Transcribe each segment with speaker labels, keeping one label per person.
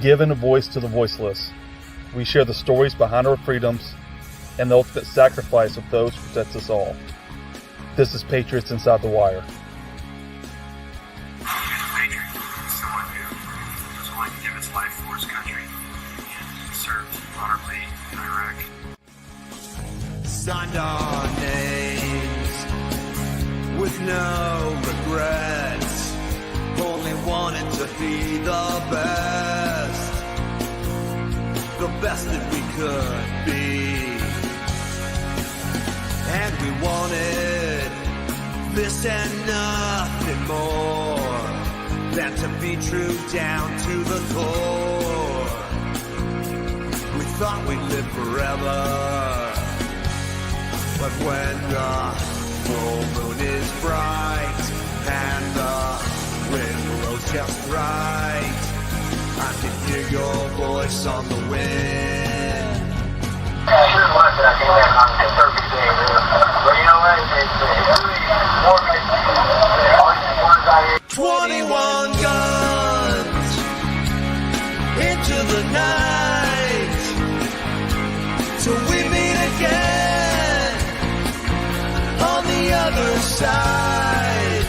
Speaker 1: Giving a voice to the voiceless, we share the stories behind our freedoms and the ultimate sacrifice of those who protect us all. This is Patriots Inside the Wire.
Speaker 2: Patriot is someone who was willing to give his life for his country and served honorably in Iraq.
Speaker 3: Signed our names with no regrets. Only wanted to be the best that we could be. And we wanted this and nothing more than to be true down to the core. We thought we'd live forever, but when the full moon is bright and the wind blows just right, I can hear your voice on the wind.
Speaker 4: I should have left it. I came back on the perfect day. But you know what? It's really more than
Speaker 3: 21 guns into the night till we meet again on the other side.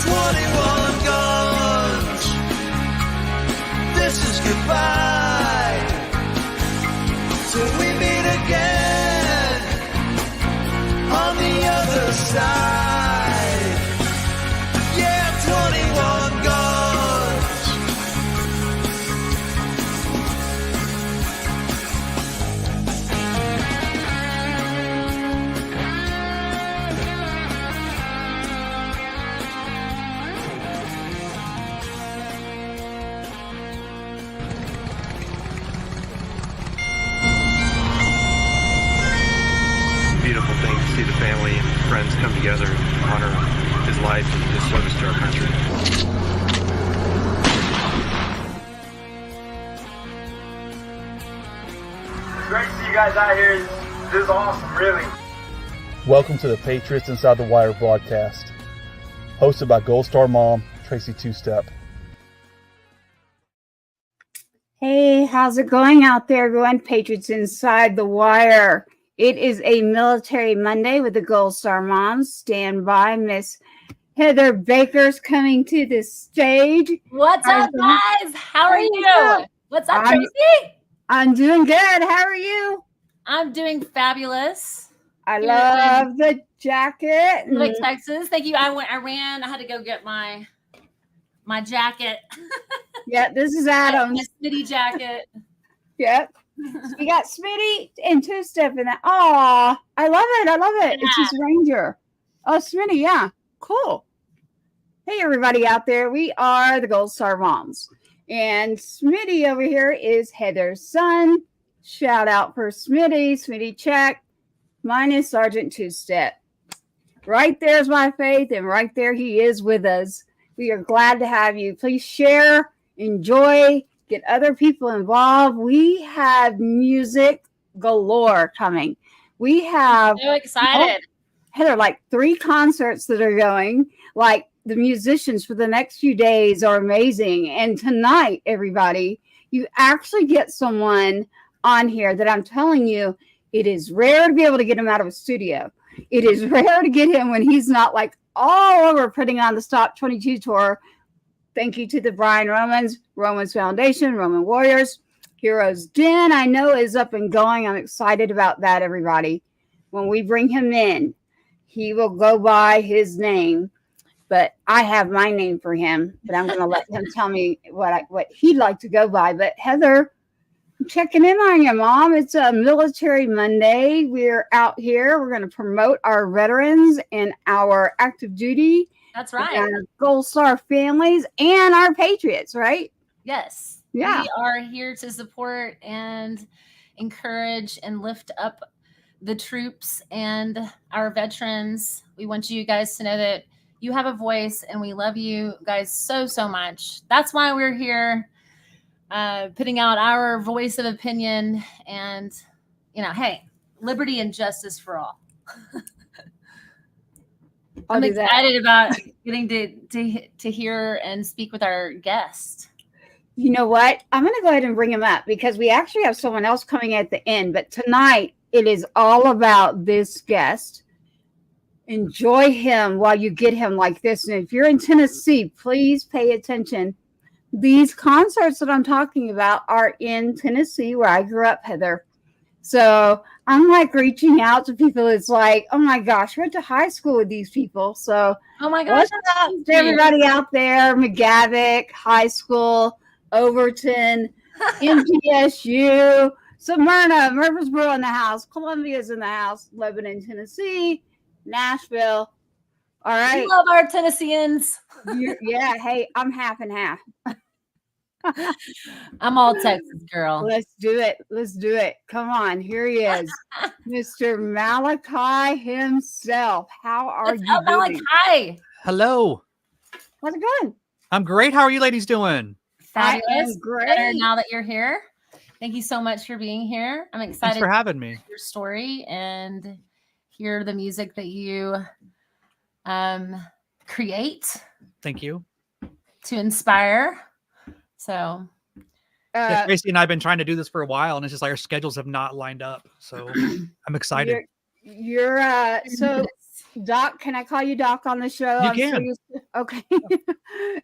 Speaker 3: 21 guns. This is goodbye till we meet again on the other side. Yeah, 21 guns.
Speaker 2: Beautiful thing to see the family and friends come together and honor his life and his service to our country.
Speaker 4: It's great to see you guys out here. This is awesome, really.
Speaker 1: Welcome to the Patriots Inside the Wire broadcast, hosted by Gold Star mom, Tracy Two-Step.
Speaker 5: Hey, how's it going out there, everyone? Patriots Inside the Wire. It is a Military Monday with the Gold Star Moms. Stand by. Miss Heather Baker's coming to the stage.
Speaker 6: What's up, guys? How are you? What's up, Tracy?
Speaker 5: I'm doing good. How are you?
Speaker 6: I'm doing fabulous.
Speaker 5: I love the jacket.
Speaker 6: Like Texas. Thank you. I ran. I had to go get my jacket.
Speaker 5: Yeah, this is Adam's.
Speaker 6: My Smitty jacket.
Speaker 5: Yep. We got Smitty and Two-Step in that. Oh, I love it. I love it.
Speaker 6: Yeah.
Speaker 5: It's his Ranger. Oh, Smitty. Yeah. Cool. Hey, everybody out there. We are the Gold Star Moms. And Smitty over here is Heather's son. Shout out for Smitty. Smitty check. Mine is Sergeant Two-Step. Right there's my faith. And right there he is with us. We are glad to have you. Please share, enjoy, get other people involved. We have music galore coming. We have
Speaker 6: So excited.
Speaker 5: Heather, like 3 concerts that are going. Like the musicians for the next few days are amazing. And tonight, everybody, you actually get someone on here that I'm telling you, it is rare to be able to get him out of a studio. It is rare to get him when he's not like all over putting on the Stop 22 tour. Thank you to the Brian Romans Foundation, Roman Warriors. Heroes Den, I know, is up and going. I'm excited about that, everybody. When we bring him in, he will go by his name. But I have my name for him. But I'm going to let him tell me what he'd like to go by. But Heather, I'm checking in on you, Mom. It's a Military Monday. We're out here. We're going to promote our veterans and our active duty.
Speaker 6: That's right.
Speaker 5: Our Gold Star families and our Patriots, right?
Speaker 6: Yes.
Speaker 5: Yeah.
Speaker 6: We are here to support and encourage and lift up the troops and our veterans. We want you guys to know that you have a voice and we love you guys so, so much. That's why we're here, putting out our voice of opinion and, hey, liberty and justice for all. I'm excited about getting to hear and speak with our guest.
Speaker 5: You know what? I'm going to go ahead and bring him up because we actually have someone else coming at the end. But tonight, it is all about this guest. Enjoy him while you get him like this. And if you're in Tennessee, please pay attention. These concerts that I'm talking about are in Tennessee, where I grew up, Heather. So I'm like reaching out to people. It's like, oh my gosh, I went to high school with these people. So
Speaker 6: Oh my gosh.
Speaker 5: what's up to everybody out there? McGavick High School, Overton, MTSU, Smyrna, Murfreesboro in the house, Columbia's in the house, Lebanon, Tennessee, Nashville. All right.
Speaker 6: We love our Tennesseans.
Speaker 5: Yeah. Hey, I'm half and half.
Speaker 6: I'm all Texas girl.
Speaker 5: Let's do it. Let's do it. Come on. Here he is, Mr. Malachi himself. How are you doing?
Speaker 6: Malachi.
Speaker 7: Hello.
Speaker 5: How's it going?
Speaker 7: I'm great. How are you ladies doing?
Speaker 5: I
Speaker 6: Fabulous.
Speaker 5: am great.
Speaker 6: Better now that you're here. Thank you so much for being here. I'm
Speaker 7: Thanks
Speaker 6: excited
Speaker 7: for
Speaker 6: to
Speaker 7: having me.
Speaker 6: hear your story and hear the music that you create
Speaker 7: Thank you.
Speaker 6: to inspire. So
Speaker 7: Yeah, Tracy and I have been trying to do this for a while, and it's just like our schedules have not lined up. So I'm excited.
Speaker 5: You're so Doc. Can I call you Doc on the show?
Speaker 7: You can.
Speaker 5: Okay.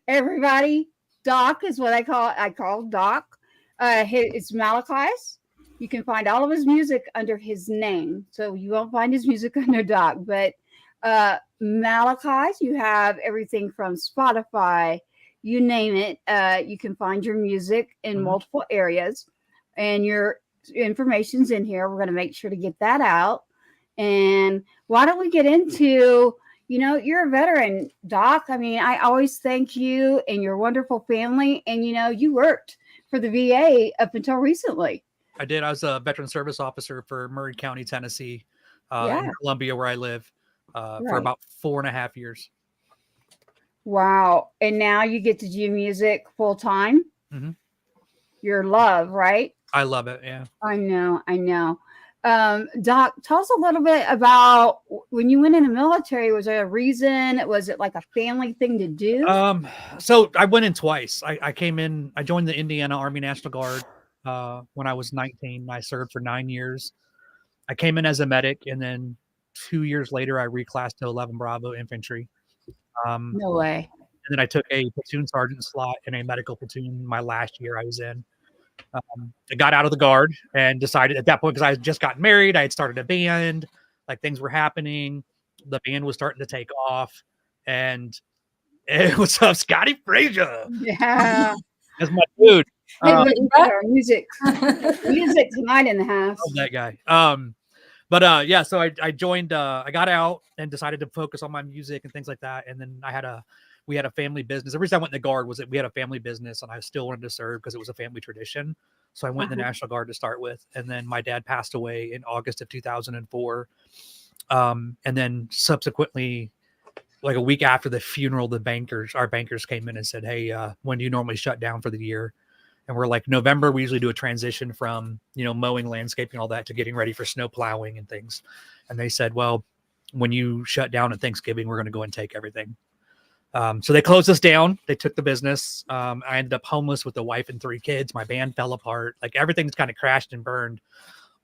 Speaker 5: Everybody, Doc is what I call Doc. It's Malachias. You can find all of his music under his name, so you won't find his music under Doc. But Malachias, you have everything from Spotify. You name it, you can find your music in multiple areas, and your information's in here. We're going to make sure to get that out. And why don't we get into, you're a veteran, Doc. I mean, I always thank you and your wonderful family. And, you worked for the VA up until recently.
Speaker 7: I did. I was a veteran service officer for Murray County, Tennessee, in Columbia, where I live, for about 4.5 years.
Speaker 5: Wow. And now you get to do music full time.
Speaker 7: Mm-hmm.
Speaker 5: Your love, right?
Speaker 7: I love it. Yeah.
Speaker 5: I know. Doc, tell us a little bit about when you went in the military. Was there a reason? Was it like a family thing to do?
Speaker 7: So I went in twice. I joined the Indiana Army National Guard when I was 19. I served for 9 years. I came in as a medic, and then 2 years later, I reclassed to 11 Bravo Infantry.
Speaker 5: No way.
Speaker 7: And then I took a platoon sergeant slot in a medical platoon my last year I was in. I got out of the guard and decided at that point, because I had just gotten married, I had started a band, like things were happening. The band was starting to take off, and what's up, Scotty Frazier?
Speaker 5: Yeah.
Speaker 7: That's my dude.
Speaker 5: Music tonight in the house.
Speaker 7: Oh, that guy. Yeah, so I joined, I got out and decided to focus on my music and things like that. And then we had a family business. The reason I went in the Guard was that we had a family business, and I still wanted to serve because it was a family tradition. So I went in the National Guard to start with. And then my dad passed away in August of 2004. And then subsequently, like a week after the funeral, our bankers came in and said, hey, when do you normally shut down for the year? And we're like, November, we usually do a transition from, mowing, landscaping, all that, to getting ready for snow plowing and things. And they said, well, when you shut down at Thanksgiving, we're going to go and take everything. So they closed us down. They took the business. I ended up homeless with a wife and 3 kids. My band fell apart. Like everything's kind of crashed and burned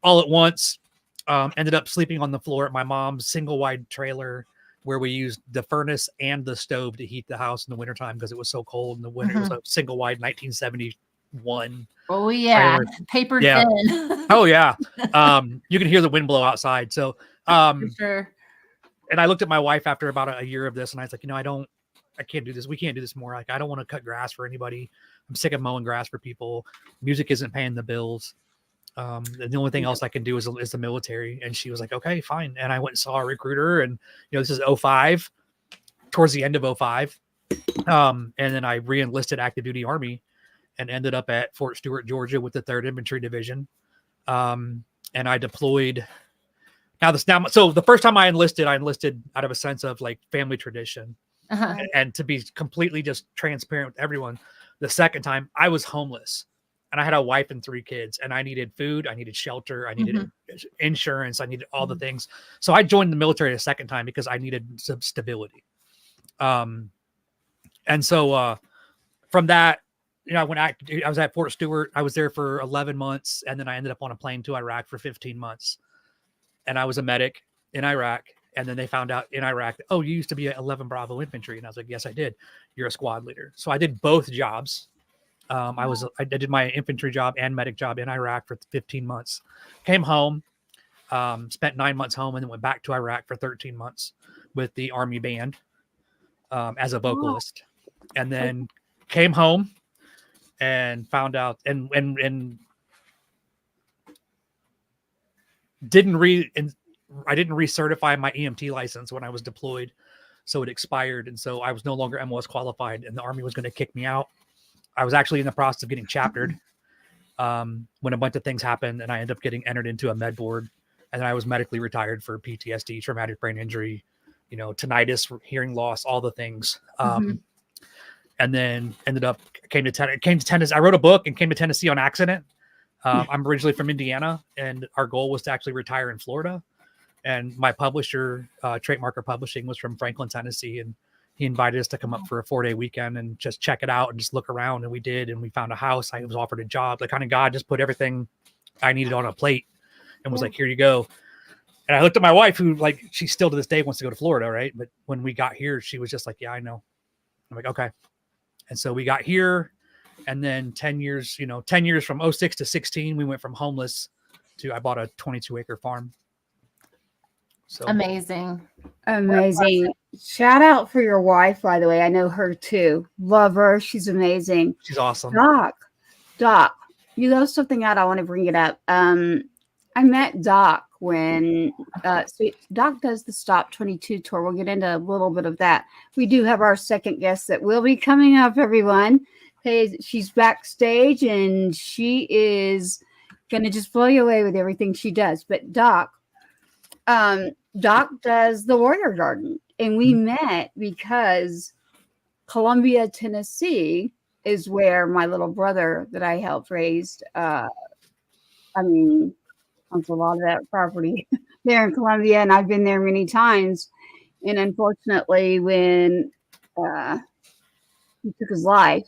Speaker 7: all at once. Ended up sleeping on the floor at my mom's single wide trailer, where we used the furnace and the stove to heat the house in the wintertime because it was so cold in the winter. It was a single wide 1971.
Speaker 6: Oh yeah.
Speaker 7: trailer.
Speaker 6: Paper
Speaker 7: Yeah.
Speaker 6: thin.
Speaker 7: Oh yeah. You can hear the wind blow outside. So,
Speaker 6: For sure.
Speaker 7: and I looked at my wife after about a year of this, and I was like, I can't do this. We can't do this more. Like, I don't want to cut grass for anybody. I'm sick of mowing grass for people. Music isn't paying the bills. And the only thing else I can do is the military. And she was like, okay, fine. And I went and saw a recruiter, and this is 2005, towards the end of 2005. And then I re-enlisted active duty Army and ended up at Fort Stewart, Georgia with the 3rd Infantry Division. And I deployed. So the first time I enlisted out of a sense of like family tradition. And to be completely just transparent with everyone, the second time I was homeless, and I had a wife and 3 kids, and I needed food, I needed shelter, I needed insurance, I needed all the things. So I joined the military a second time because I needed some stability. And so from that, I was at Fort Stewart. I was there for 11 months. And then I ended up on a plane to Iraq for 15 months. And I was a medic in Iraq. And then they found out in Iraq, oh, you used to be at 11 Bravo Infantry. And I was like, yes, I did. You're a squad leader. So I did both jobs. I did my infantry job and medic job in Iraq for 15 months. Came home, spent 9 months home, and then went back to Iraq for 13 months with the Army band as a vocalist. And then came home and found out and I didn't recertify my EMT license when I was deployed, so it expired, and so I was no longer MLS qualified, and the Army was going to kick me out. I was actually in the process of getting chaptered when a bunch of things happened, and I ended up getting entered into a med board, and then I was medically retired for PTSD, traumatic brain injury, tinnitus, hearing loss, all the things. And then ended up came to Tennessee. I wrote a book and came to Tennessee on accident. I'm originally from Indiana, and our goal was to actually retire in Florida. And my publisher, Trademarker Publishing, was from Franklin, Tennessee, and he invited us to come up for a 4-day weekend and just check it out and just look around. And we did, and we found a house. I was offered a job. Like, kind of God just put everything I needed on a plate and was like, here you go. And I looked at my wife, who, like, she still to this day wants to go to Florida, right? But when we got here, she was just like, yeah, I know. I'm like, okay. And so we got here, and then 10 years from 06 to 16, we went from homeless to, I bought a 22-acre farm. So
Speaker 6: Amazing.
Speaker 5: Shout out for your wife, by the way. I know her too. Love her. She's amazing.
Speaker 7: She's awesome.
Speaker 5: Doc, you left something out. I want to bring it up. I met Doc when Doc does the Stop 22 tour. We'll get into a little bit of that. We do have our second guest that will be coming up, everyone. She's backstage, and she is going to just blow you away with everything she does. But Doc does the Warrior Garden, and we met because Columbia, Tennessee is where my little brother that I helped raise, owns a lot of that property there in Columbia, and I've been there many times. And unfortunately, when he took his life,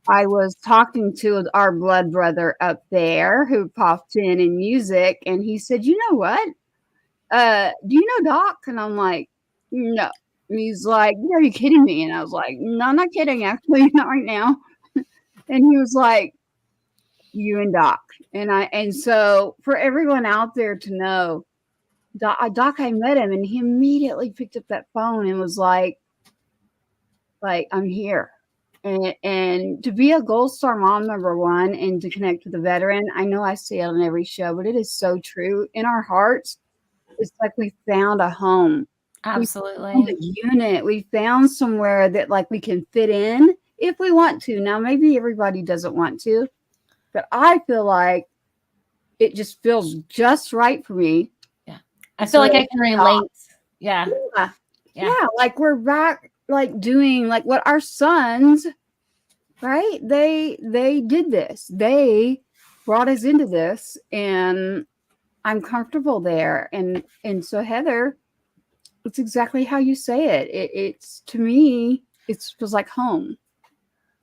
Speaker 5: I was talking to our blood brother up there who popped in music, and he said, you know what? Do you know Doc? And I'm like, no. And he's like, are you kidding me? And I was like, no, I'm not kidding. Actually, not right now. And he was like, you and Doc. And so for everyone out there to know, Doc, I met him, and he immediately picked up that phone and was like, I'm here. And to be a Gold Star mom, number one, and to connect with a veteran, I know I say it on every show, but it is so true. In our hearts, it's like we found a home.
Speaker 6: Absolutely.
Speaker 5: We found a unit. We found somewhere that, like, we can fit in if we want to. Now, maybe everybody doesn't want to, but I feel like it just feels just right for me.
Speaker 6: Yeah. I feel like I can relate. Yeah.
Speaker 5: Like, we're back, like, doing like what our sons, right? They did this. They brought us into this, and I'm comfortable there. And so, Heather, it's exactly how you say it. It's to me, it feels like home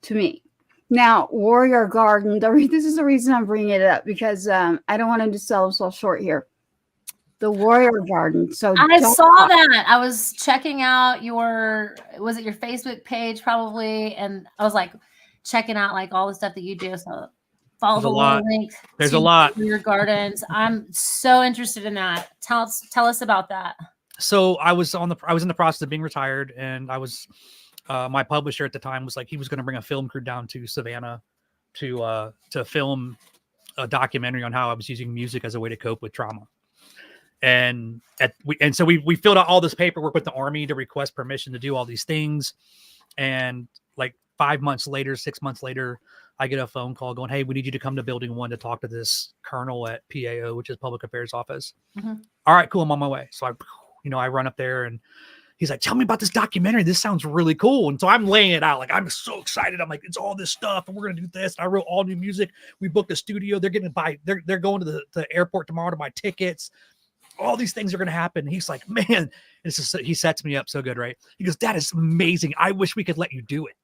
Speaker 5: to me. Now, Warrior Garden, this is the reason I'm bringing it up, because I don't want him to sell himself short here. The Warrior Garden. So
Speaker 6: I saw that. I was checking out your Facebook page probably, and I was like checking out like all the stuff that you do. So follow the link.
Speaker 7: There's a lot.
Speaker 6: Your gardens. I'm so interested in that. Tell us about that.
Speaker 7: So I was in the process of being retired, and I was my publisher at the time was like, he was going to bring a film crew down to Savannah to film a documentary on how I was using music as a way to cope with trauma. And so we filled out all this paperwork with the Army to request permission to do all these things. And like 6 months later, I get a phone call going, hey, we need you to come to Building 1 to talk to this colonel at PAO, which is Public Affairs Office. Mm-hmm. All right, cool. I'm on my way. So I run up there, and he's like, tell me about this documentary. This sounds really cool. And so I'm laying it out. Like, I'm so excited. I'm like, it's all this stuff, and we're going to do this. And I wrote all new music. We booked a studio. They're they're going to the airport tomorrow to buy tickets. All these things are going to happen. And he's like, man, he sets me up so good, right? He goes, that is amazing. I wish we could let you do it.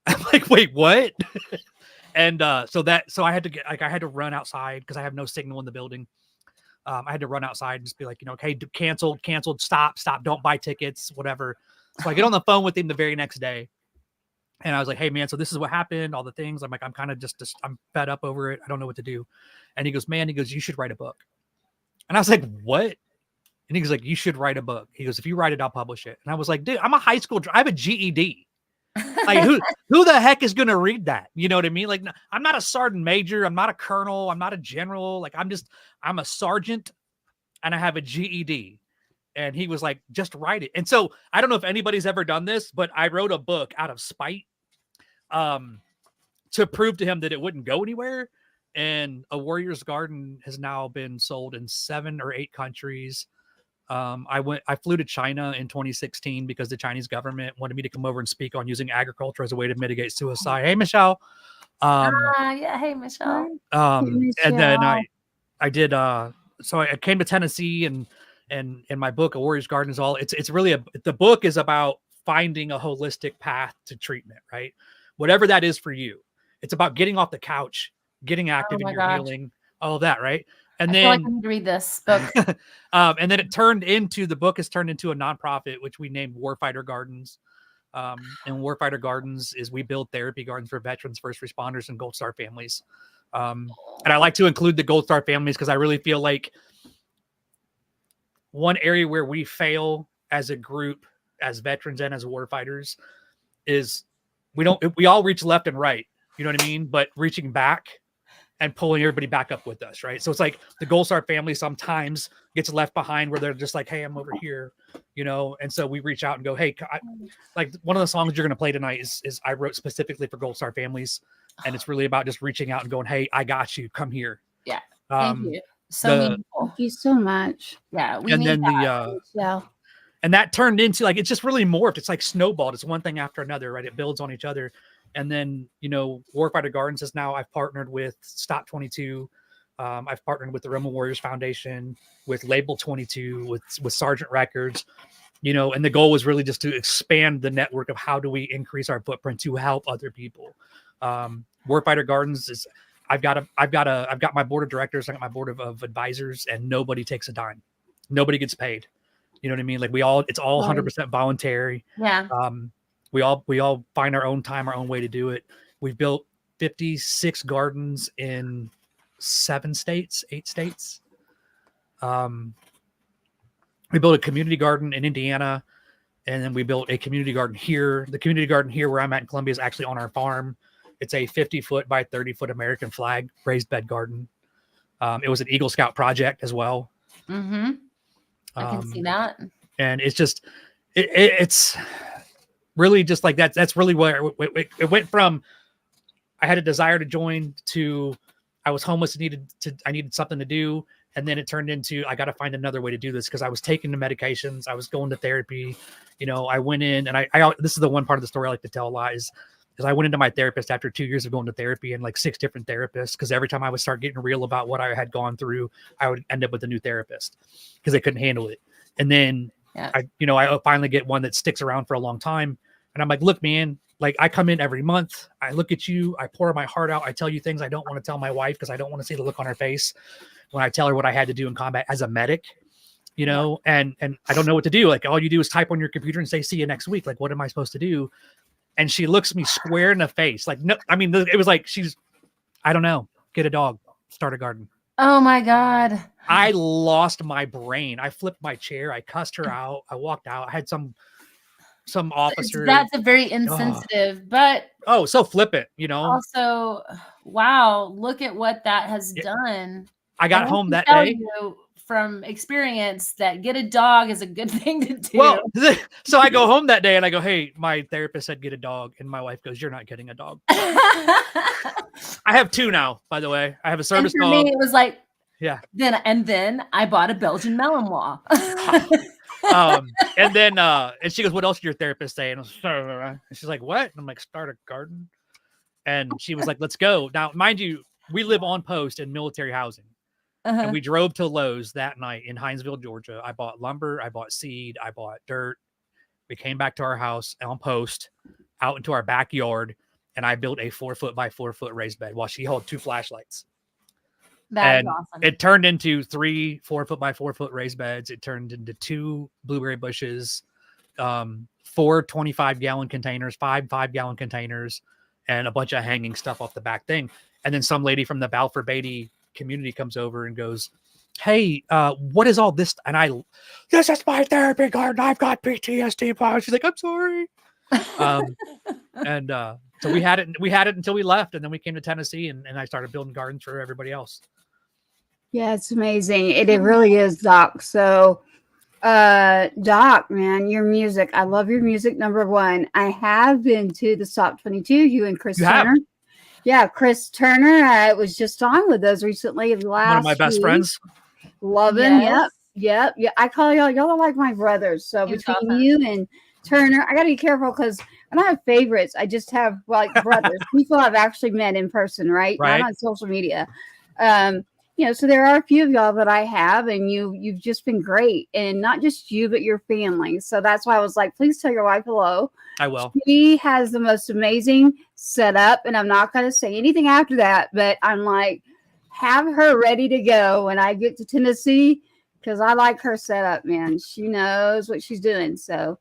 Speaker 7: I'm like, wait, what? And so I had to I had to run outside because I have no signal in the building. I had to run outside and just be like, hey, canceled, stop, don't buy tickets, whatever. So I get on the phone with him the very next day. And I was like, hey, man, so this is what happened, all the things. I'm like, I'm kind of just I'm fed up over it. I don't know what to do. And he goes, man, you should write a book. And I was like, what? And he was like, you should write a book. He goes, if you write it, I'll publish it. And I was like, dude, I'm a high school, I have a GED. Like who the heck is going to read that? You know what I mean? Like, I'm not a sergeant major. I'm not a colonel. I'm not a general. Like, I'm a sergeant and I have a GED. And he was like, just write it. And so I don't know if anybody's ever done this, but I wrote a book out of spite to prove to him that it wouldn't go anywhere. And A Warrior's Garden has now been sold in 7 or 8 countries. I flew to China in 2016 because the Chinese government wanted me to come over and speak on using agriculture as a way to mitigate suicide. Hey, Michelle.
Speaker 6: Yeah. Hey, Michelle.
Speaker 7: And then I did, so I came to Tennessee and my book, A Warrior's Garden, is all it's really the book is about finding a holistic path to treatment, right? Whatever that is for you. It's about getting off the couch, getting active in your healing, all of that, right? And then
Speaker 6: I need to read this book.
Speaker 7: and then the book has turned into a nonprofit, which we named Warfighter Gardens. And Warfighter Gardens is we build therapy gardens for veterans, first responders, and Gold Star families. And I like to include the Gold Star families because I really feel like one area where we fail as a group, as veterans and as warfighters, is we all reach left and right. You know what I mean? But reaching back and pulling everybody back up with us, right? So it's like the Gold Star family sometimes gets left behind where they're just like, hey, I'm over here, and so we reach out and go, hey, like one of the songs you're going to play tonight is I wrote specifically for Gold Star families. And it's really about just reaching out and going, hey, I got you, come here.
Speaker 6: Yeah. Thank you. So meaningful.
Speaker 5: Thank you so much.
Speaker 6: Yeah.
Speaker 7: And then and that turned into like, it's just really morphed. It's like snowballed. It's one thing after another, right? It builds on each other. And then, Warfighter Gardens is now, I've partnered with Stop 22. I've partnered with the Roman Warriors Foundation, with Label 22, with Sergeant Records, and the goal was really just to expand the network of how do we increase our footprint to help other people. Warfighter Gardens is, I've got my board of directors, I got my board of advisors, and nobody takes a dime. Nobody gets paid. You know what I mean? Like it's all 100% voluntary.
Speaker 6: Yeah.
Speaker 7: We all find our own time, our own way to do it. We've built 56 gardens in 8 states. We built a community garden in Indiana, and then we built a community garden here. The community garden here where I'm at in Columbia is actually on our farm. It's a 50-foot by 30-foot American flag raised bed garden. It was an Eagle Scout project as well.
Speaker 6: Mm-hmm. I can see that.
Speaker 7: And it's just, it's really just like that. That's really where it went from. I had a desire to join to I was homeless and I needed something to do. And then it turned into, I got to find another way to do this because I was taking the medications. I was going to therapy. I went in and I this is the one part of the story I like to tell a lot is I went into my therapist after 2 years of going to therapy and like 6 different therapists. Cause every time I would start getting real about what I had gone through, I would end up with a new therapist because they couldn't handle it. And then I finally get one that sticks around for a long time. And I'm like, look, man, like I come in every month. I look at you. I pour my heart out. I tell you things I don't want to tell my wife because I don't want to see the look on her face when I tell her what I had to do in combat as a medic, and I don't know what to do. Like all you do is type on your computer and say, see you next week. Like, what am I supposed to do? And she looks me square in the face. Like, no, I mean, it was like, I don't know, get a dog, start a garden.
Speaker 6: Oh my God.
Speaker 7: I lost my brain. I flipped my chair. I cussed her out. I walked out. I had some officer.
Speaker 6: That's a very insensitive, but
Speaker 7: so flippant,
Speaker 6: also, wow, look at what that has done.
Speaker 7: I got home that day.
Speaker 6: From experience that get a dog is a good thing to do.
Speaker 7: Well, so I go home that day and I go, hey, my therapist said get a dog. And my wife goes, you're not getting a dog. I have 2 now, by the way. I have a service dog.
Speaker 6: Me, it was like,
Speaker 7: yeah.
Speaker 6: Then I bought a Belgian Malinois.
Speaker 7: And then and she goes, what else did your therapist say? And she's like, what? And I'm like, start a garden. And she was like, let's go. Now, mind you, we live on post in military housing. And we drove to Lowe's that night in Hinesville, Georgia. I bought lumber, I bought seed, I bought dirt. We came back to our house on post, out into our backyard, and I built a 4 foot by 4 foot raised bed while she held 2 flashlights.
Speaker 6: That's
Speaker 7: And
Speaker 6: awesome.
Speaker 7: it turned into 3 4 foot by 4 foot raised beds. It turned into 2 blueberry bushes, 4 25-gallon containers, 5 5-gallon containers, and a bunch of hanging stuff off the back thing. And then some lady from the Balfour Beatty community comes over and goes, "Hey, what is all this?" And this is my therapy garden. I've got PTSD. She's like, "I'm sorry." So we had it until we left, and then we came to Tennessee, and I started building gardens for everybody else.
Speaker 5: Yeah, it's amazing. It really is, Doc. So, Doc, man, your music. I love your music. Number one, I have been to the Stop 22. You and Chris Turner. Yeah, Chris Turner. I was just on with us recently.
Speaker 7: One of my best friends.
Speaker 5: Love him.
Speaker 6: Yes.
Speaker 5: Yep. Yeah. I call y'all are like my brothers. So
Speaker 6: He's
Speaker 5: between
Speaker 6: awesome.
Speaker 5: you and Turner, I got to be careful because I don't have favorites. I just have like brothers, people I've actually met in person, right?
Speaker 7: Right.
Speaker 5: Not on social media. So there are a few of y'all that I have, and you've just been great, and not just you, but your family. So that's why I was like, please tell your wife hello.
Speaker 7: I will.
Speaker 5: She has the most amazing setup, and I'm not going to say anything after that, but I'm like, have her ready to go when I get to Tennessee, because I like her setup, man. She knows what she's doing. So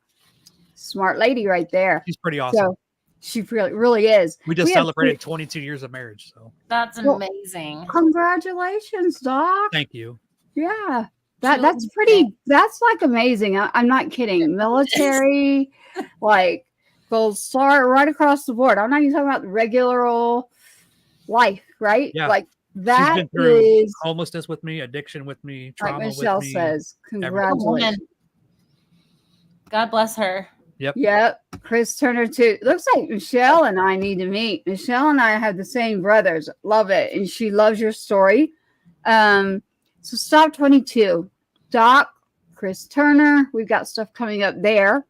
Speaker 5: smart lady right there.
Speaker 7: She's pretty awesome.
Speaker 5: So she really is.
Speaker 7: We just
Speaker 5: have
Speaker 7: celebrated 22 years of marriage. So
Speaker 6: That's amazing.
Speaker 5: Congratulations, Doc.
Speaker 7: thank you.
Speaker 5: Yeah. That's like amazing. I'm not kidding. Military, like gold star right across the board. I'm not even talking about the regular old life, right?
Speaker 7: Yeah.
Speaker 5: Like
Speaker 7: She's
Speaker 5: that
Speaker 7: been through
Speaker 5: is
Speaker 7: homelessness with me, addiction with me, trauma
Speaker 5: like Michelle
Speaker 7: with me.
Speaker 5: says.
Speaker 6: Woman.
Speaker 5: Congratulations.
Speaker 6: God bless her.
Speaker 5: Yep. Chris Turner too. Looks like Michelle and I need to meet. Michelle and I have the same brothers. Love it. And she loves your story. So Stop 22. Doc, Chris Turner. We've got stuff coming up there.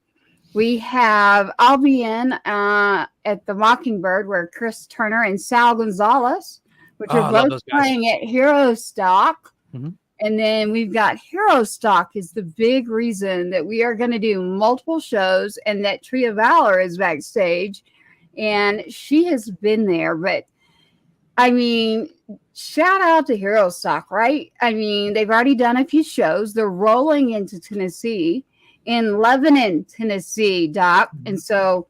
Speaker 5: I'll be in at the Mockingbird where Chris Turner and Sal Gonzalez, which
Speaker 7: Oh, I
Speaker 5: are
Speaker 7: love
Speaker 5: both
Speaker 7: those guys.
Speaker 5: playing at Hero Stock.
Speaker 7: Mhm.
Speaker 5: And then we've got Hero Stock is the big reason that we are going to do multiple shows, and that Tree of Valor is backstage, and she has been there. But I mean, shout out to Hero Stock, right? I mean, they've already done a few shows. They're rolling into Tennessee, in Lebanon, Tennessee, Doc. And so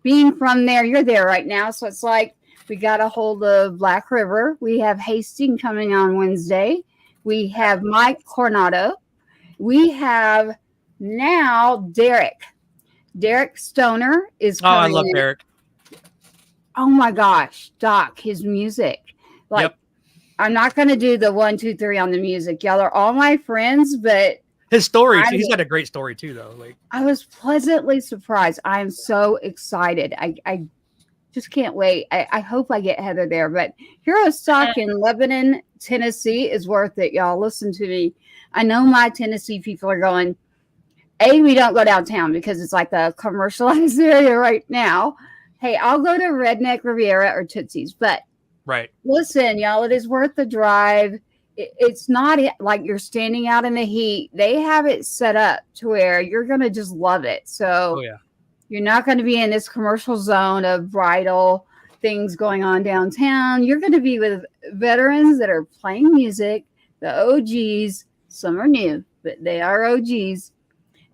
Speaker 5: being from there, you're there right now. So it's like we got a hold of Black River. We have Hastings coming on Wednesday. We have Mike Coronado. We have now Derek. Derek Stoner is
Speaker 7: Oh, I
Speaker 5: coming
Speaker 7: love
Speaker 5: in.
Speaker 7: Derek.
Speaker 5: Oh my gosh, Doc, his music. Like,
Speaker 7: Yep.
Speaker 5: I'm not going to do the 1, 2, 3 on the music. Y'all are all my friends, but
Speaker 7: His story, he's got a great story too, though. Like,
Speaker 5: I was pleasantly surprised. I am so excited. I just can't wait. I hope I get Heather there. But Hero Stock in Lebanon, Tennessee is worth it, y'all. Listen to me. I know my Tennessee people are going, we don't go downtown because it's like a commercialized area right now. Hey, I'll go to Redneck Riviera or Tootsie's. But
Speaker 7: right.
Speaker 5: listen, y'all, it is worth the drive. It's not like you're standing out in the heat. They have it set up to where you're going to just love it. So
Speaker 7: Oh, yeah.
Speaker 5: You're not going to be in this commercial zone of bridal things going on downtown. You're going to be with veterans that are playing music, the OGs. Some are new, but they are OGs.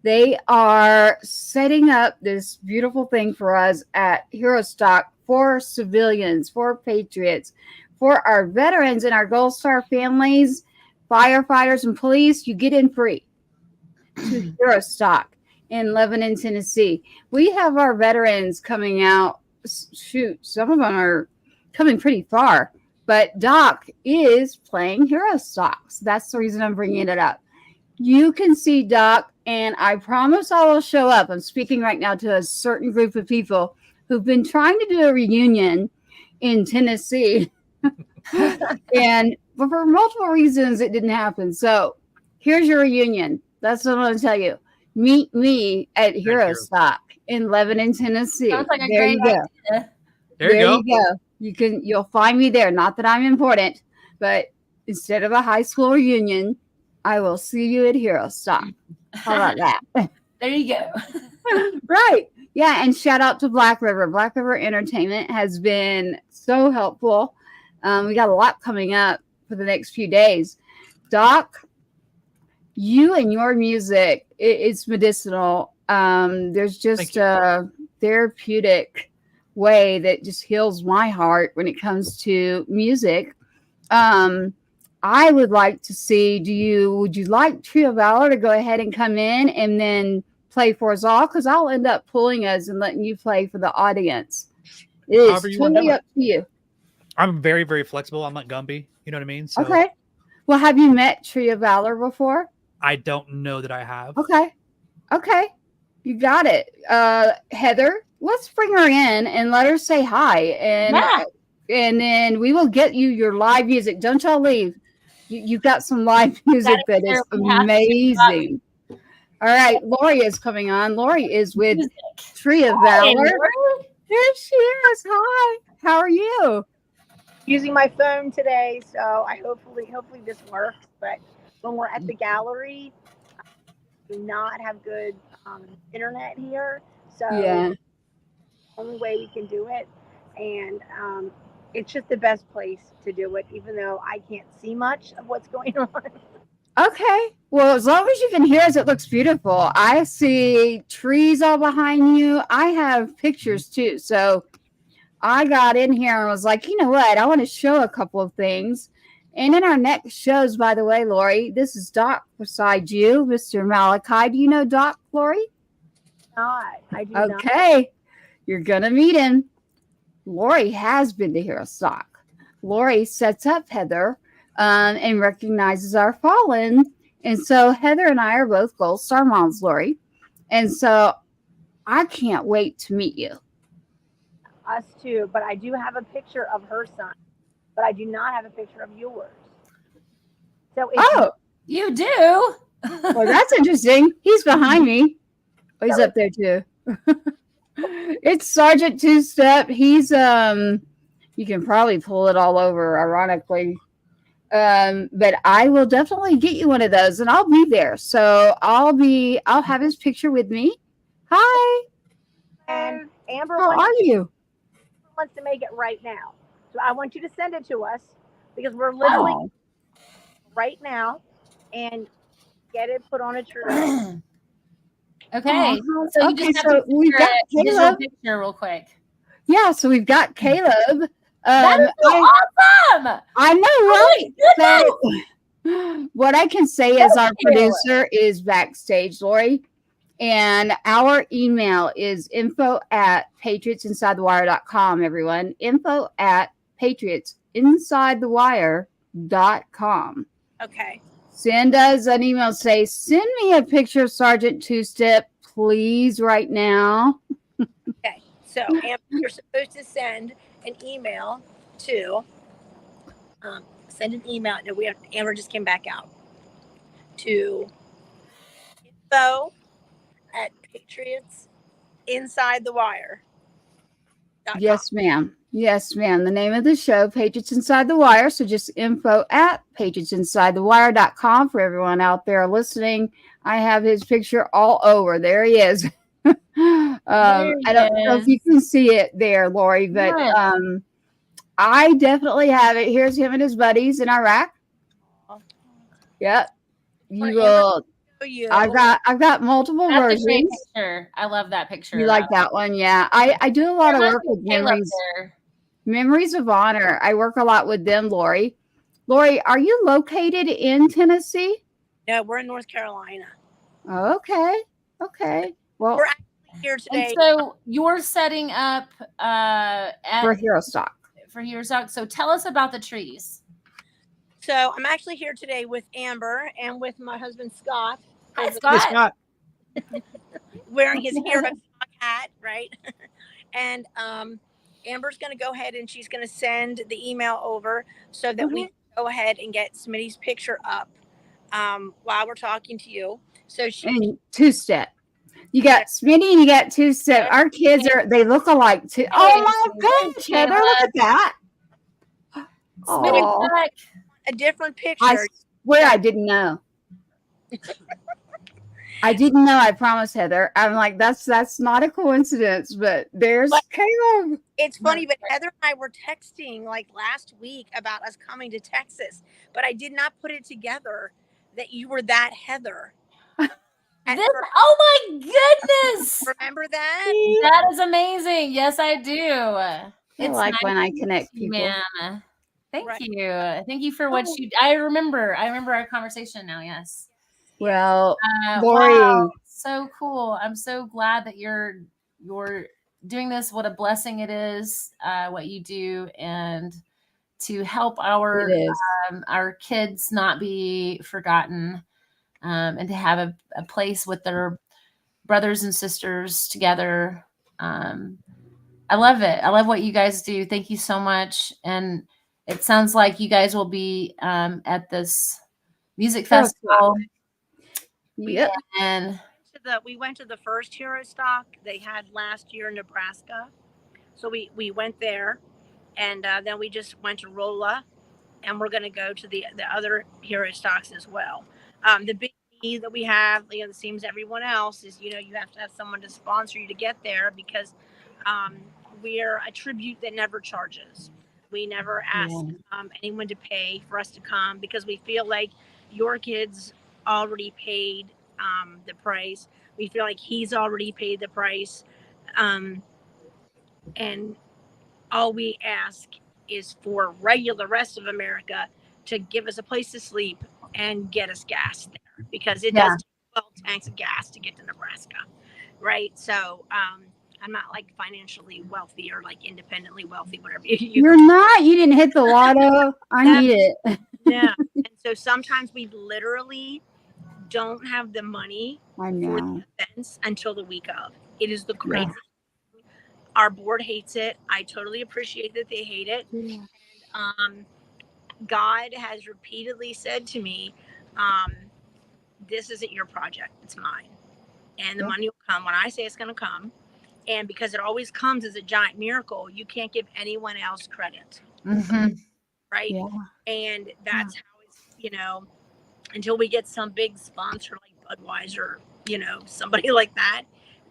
Speaker 5: They are setting up this beautiful thing for us at Hero Stock for civilians, for patriots, for our veterans and our Gold Star families, firefighters, and police. You get in free to Hero Stock in Lebanon, Tennessee. We have our veterans coming out. Shoot, some of them are coming pretty far, but Doc is playing Hero Stock. So that's the reason I'm bringing it up. You can see Doc, and I promise I will show up. I'm speaking right now to a certain group of people who've been trying to do a reunion in Tennessee. But for multiple reasons, it didn't happen. So here's your reunion. That's what I'm going to tell you. Meet me at Hero Stock in Lebanon, Tennessee.
Speaker 6: Sounds like a
Speaker 5: there
Speaker 6: great
Speaker 5: you go.
Speaker 6: idea.
Speaker 7: There you go.
Speaker 5: You'll find me there. Not that I'm important, but instead of a high school reunion, I will see you at Hero Stock. How about that?
Speaker 6: There you go.
Speaker 5: Right. Yeah, and shout out to Black River. Black River Entertainment has been so helpful. We got a lot coming up for the next few days. Doc, you and your music, it's medicinal. There's just a therapeutic way that just heals my heart when it comes to music. I would like to see, would you like Trio Valor to go ahead and come in and then play for us all? Because I'll end up pulling us and letting you play for the audience. It is totally up to you.
Speaker 7: I'm very, very flexible. I'm like Gumby. You know what I mean? So
Speaker 5: Okay. Well, have you met Trio Valor before?
Speaker 7: I don't know that I have.
Speaker 5: Okay. You got it. Heather, let's bring her in and let her say hi. And then we will get you your live music. Don't y'all leave. You've got some live music that is amazing. All right. Lori is coming on. Lori is with Trio Valor. There she is. Hi. How are you?
Speaker 8: Using my phone today, so I hopefully this works. But when we're at the gallery, we do not have good internet here, so the only way we can do it, and it's just the best place to do it, even though I can't see much of what's going on.
Speaker 5: Okay. Well, as long as you can hear us, it looks beautiful. I see trees all behind you. I have pictures too, so I got in here and was like, you know what? I want to show a couple of things. And in our next shows, by the way, Lori, this is Doc beside you, Mr. Malachi. Do you know Doc, Lori?
Speaker 8: I do not.
Speaker 5: Okay. You're going to meet him. Lori has been to Hero Stock. Lori sets up Heather and recognizes our fallen. And so Heather and I are both Gold Star moms, Lori. And so I can't wait to meet you.
Speaker 8: Us too, but I do have a picture of her son, but I do not have a picture of yours. So
Speaker 6: you do?
Speaker 5: Well, that's interesting. He's behind me. Oh, he's up there too. It's Sergeant Two Step. He's you can probably pull it all over, ironically. But I will definitely get you one of those, and I'll be there. So I'll have his picture with me. Hi.
Speaker 8: And Amber,
Speaker 5: how are you?
Speaker 8: Wants to make it right now, so I want you to send it to us because we're literally right now and get it put on a tree.
Speaker 6: Okay. So you just have to
Speaker 5: we've got Caleb.
Speaker 6: Picture real quick.
Speaker 5: Yeah, so we've got Caleb.
Speaker 6: That is so awesome.
Speaker 5: I know, right? So what I can say is our producer is backstage, Lori. And our email is info@patriotsinsidethewire.com, everyone. info@patriotsinsidethewire.com.
Speaker 8: Okay.
Speaker 5: Send us an email. Say, send me a picture of Sergeant Two Step, please, right now.
Speaker 8: Okay. So, Amber, you're supposed to send an email to, No, Amber just came back out. To info@patriotsinsidethewire.com.
Speaker 5: Yes, ma'am. Yes, ma'am. The name of the show, Patriots Inside the Wire. So just info@patriotsinsidethewire.com for everyone out there listening. I have his picture all over. There he is. I don't know if you can see it there, Lori, but I definitely have it. Here's him and his buddies in Iraq. Yep. You will. I've got multiple versions.
Speaker 6: A great picture. I love that picture.
Speaker 5: You like that one? Yeah. I do a lot of work with Memories of Honor. I work a lot with them, Lori. Lori, are you located in Tennessee?
Speaker 8: No, we're in North Carolina.
Speaker 5: Okay. Well,
Speaker 8: we're actually here today.
Speaker 6: And so you're setting up
Speaker 5: for Hero Stock.
Speaker 6: So tell us about the trees.
Speaker 8: So I'm actually here today with Amber and with my husband, Scott.
Speaker 6: Hi, Scott.
Speaker 8: Wearing his Hero Stock hat, right? And Amber's going to go ahead and she's going to send the email over so that we can go ahead and get Smitty's picture up while we're talking to you. So
Speaker 5: and Two Step. You got Smitty and you got Two Step. Our kids they look alike too. Oh my gosh, Heather, look at that.
Speaker 8: A different picture.
Speaker 5: I swear I didn't know. I didn't know. I promise, Heather. I'm like, that's not a coincidence, but there's
Speaker 8: But-
Speaker 5: Caleb.
Speaker 8: It's funny, but Heather and I were texting like last week about us coming to Texas, but I did not put it together that you were that Heather.
Speaker 6: Oh my goodness.
Speaker 8: Remember that?
Speaker 6: That is amazing. Yes, I do.
Speaker 5: I like
Speaker 6: nice
Speaker 5: when I
Speaker 6: to meet
Speaker 5: connect
Speaker 6: you,
Speaker 5: people.
Speaker 6: ma'am. Thank
Speaker 8: Right.
Speaker 6: you. Thank you for what you. I remember our conversation now. Yes.
Speaker 5: Well,
Speaker 6: Wow,
Speaker 5: Lori,
Speaker 6: so cool. I'm so glad that you're doing this. What a blessing it is, what you do, and to help
Speaker 5: it is.
Speaker 6: our kids not be forgotten, and to have a place with their brothers and sisters together. I love it. I love what you guys do. Thank you so much. And it sounds like you guys will be at this music
Speaker 5: Hero
Speaker 6: festival.
Speaker 5: Yep.
Speaker 6: And
Speaker 8: We went to the first Hero Stock they had last year in Nebraska. So we went there, and then we just went to Rolla, and we're going to go to the other Hero Stocks as well. The big need that we have, the same as everyone else, is you have to have someone to sponsor you to get there, because we're a tribute that never charges. We never ask anyone to pay for us to come, because we feel like your kids already paid the price. We feel like he's already paid the price. And all we ask is for the rest of America to give us a place to sleep and get us gas there, because it does take 12 tanks of gas to get to Nebraska. Right. So, I'm not like financially wealthy or like independently wealthy, whatever.
Speaker 5: You're not. You didn't hit the lotto. I need it.
Speaker 8: Yeah. And so sometimes we literally don't have the money
Speaker 5: I
Speaker 8: for
Speaker 5: know.
Speaker 8: the events until the week of. It is the crazy. Our board hates it. I totally appreciate that they hate it. God has repeatedly said to me, this isn't your project, it's mine. And the money will come when I say it's going to come. And because it always comes as a giant miracle, you can't give anyone else credit. Right.
Speaker 5: Yeah.
Speaker 8: And that's how it's, until we get some big sponsor like Budweiser, somebody like that,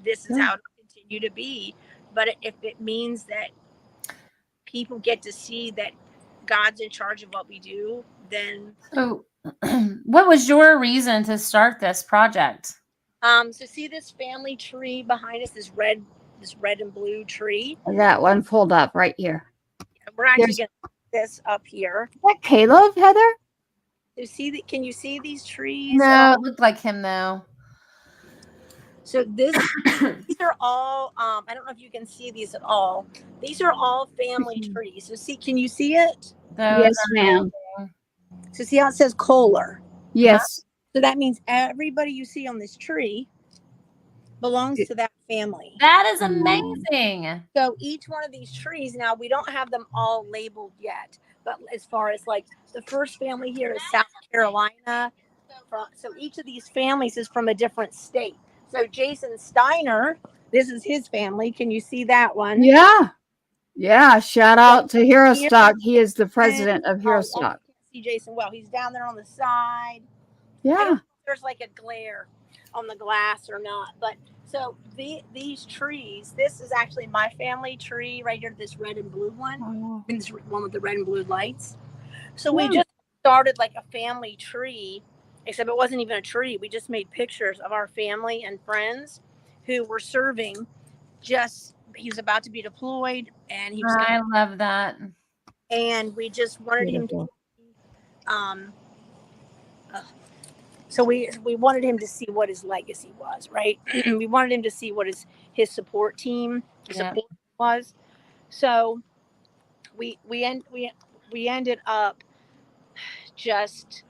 Speaker 8: this is how it'll continue to be. But if it means that people get to see that God's in charge of what we do, then.
Speaker 6: So, what was your reason to start this project?
Speaker 8: So see this family tree behind us, this red and blue tree.
Speaker 5: I got one pulled up right here.
Speaker 8: We're actually going to put this up here.
Speaker 5: Is that Caleb, Heather?
Speaker 8: Can you see these trees?
Speaker 6: No, it looked like him though.
Speaker 8: So these are all, I don't know if you can see these at all. These are all family trees. So can you see it?
Speaker 5: Yes, ma'am.
Speaker 8: So see how it says Kohler?
Speaker 5: Yes.
Speaker 8: So that means everybody you see on this tree belongs to that family.
Speaker 6: That is amazing.
Speaker 8: So each one of these trees, now we don't have them all labeled yet, but as far as like the first family here is South Carolina. So each of these families is from a different state. So Jason Steiner, this is his family. Can you see that one?
Speaker 5: Yeah. Yeah. Shout out to Hero Stock. He is the president of Hero Stock.
Speaker 8: I can't see Jason well. He's down there on the side.
Speaker 5: Yeah.
Speaker 8: I don't know if there's like a glare on the glass or not. But so these trees, this is actually my family tree right here, this red and blue one. This one with the red and blue lights. So we just started like a family tree, except it wasn't even a tree. We just made pictures of our family and friends who were serving. He was about to be deployed, and he was.
Speaker 6: I love that.
Speaker 8: And we just wanted him to. So we wanted him to see what his legacy was, right? We wanted him to see what his support team was. So we ended up just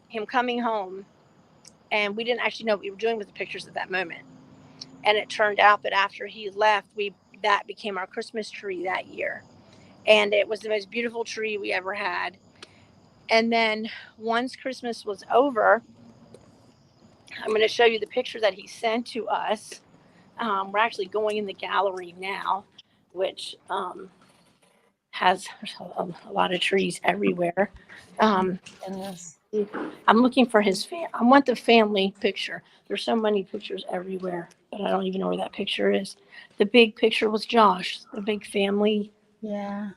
Speaker 8: him coming home, and we didn't actually know what we were doing with the pictures at that moment. And it turned out that after he left, that became our Christmas tree that year. And it was the most beautiful tree we ever had. And then once Christmas was over, I'm going to show you the picture that he sent to us. We're actually going in the gallery now, which has a lot of trees everywhere.
Speaker 9: I'm looking for his I want the family picture. There's so many pictures everywhere, but I don't even know where that picture is. The big picture was Josh, the big family.
Speaker 5: Yeah.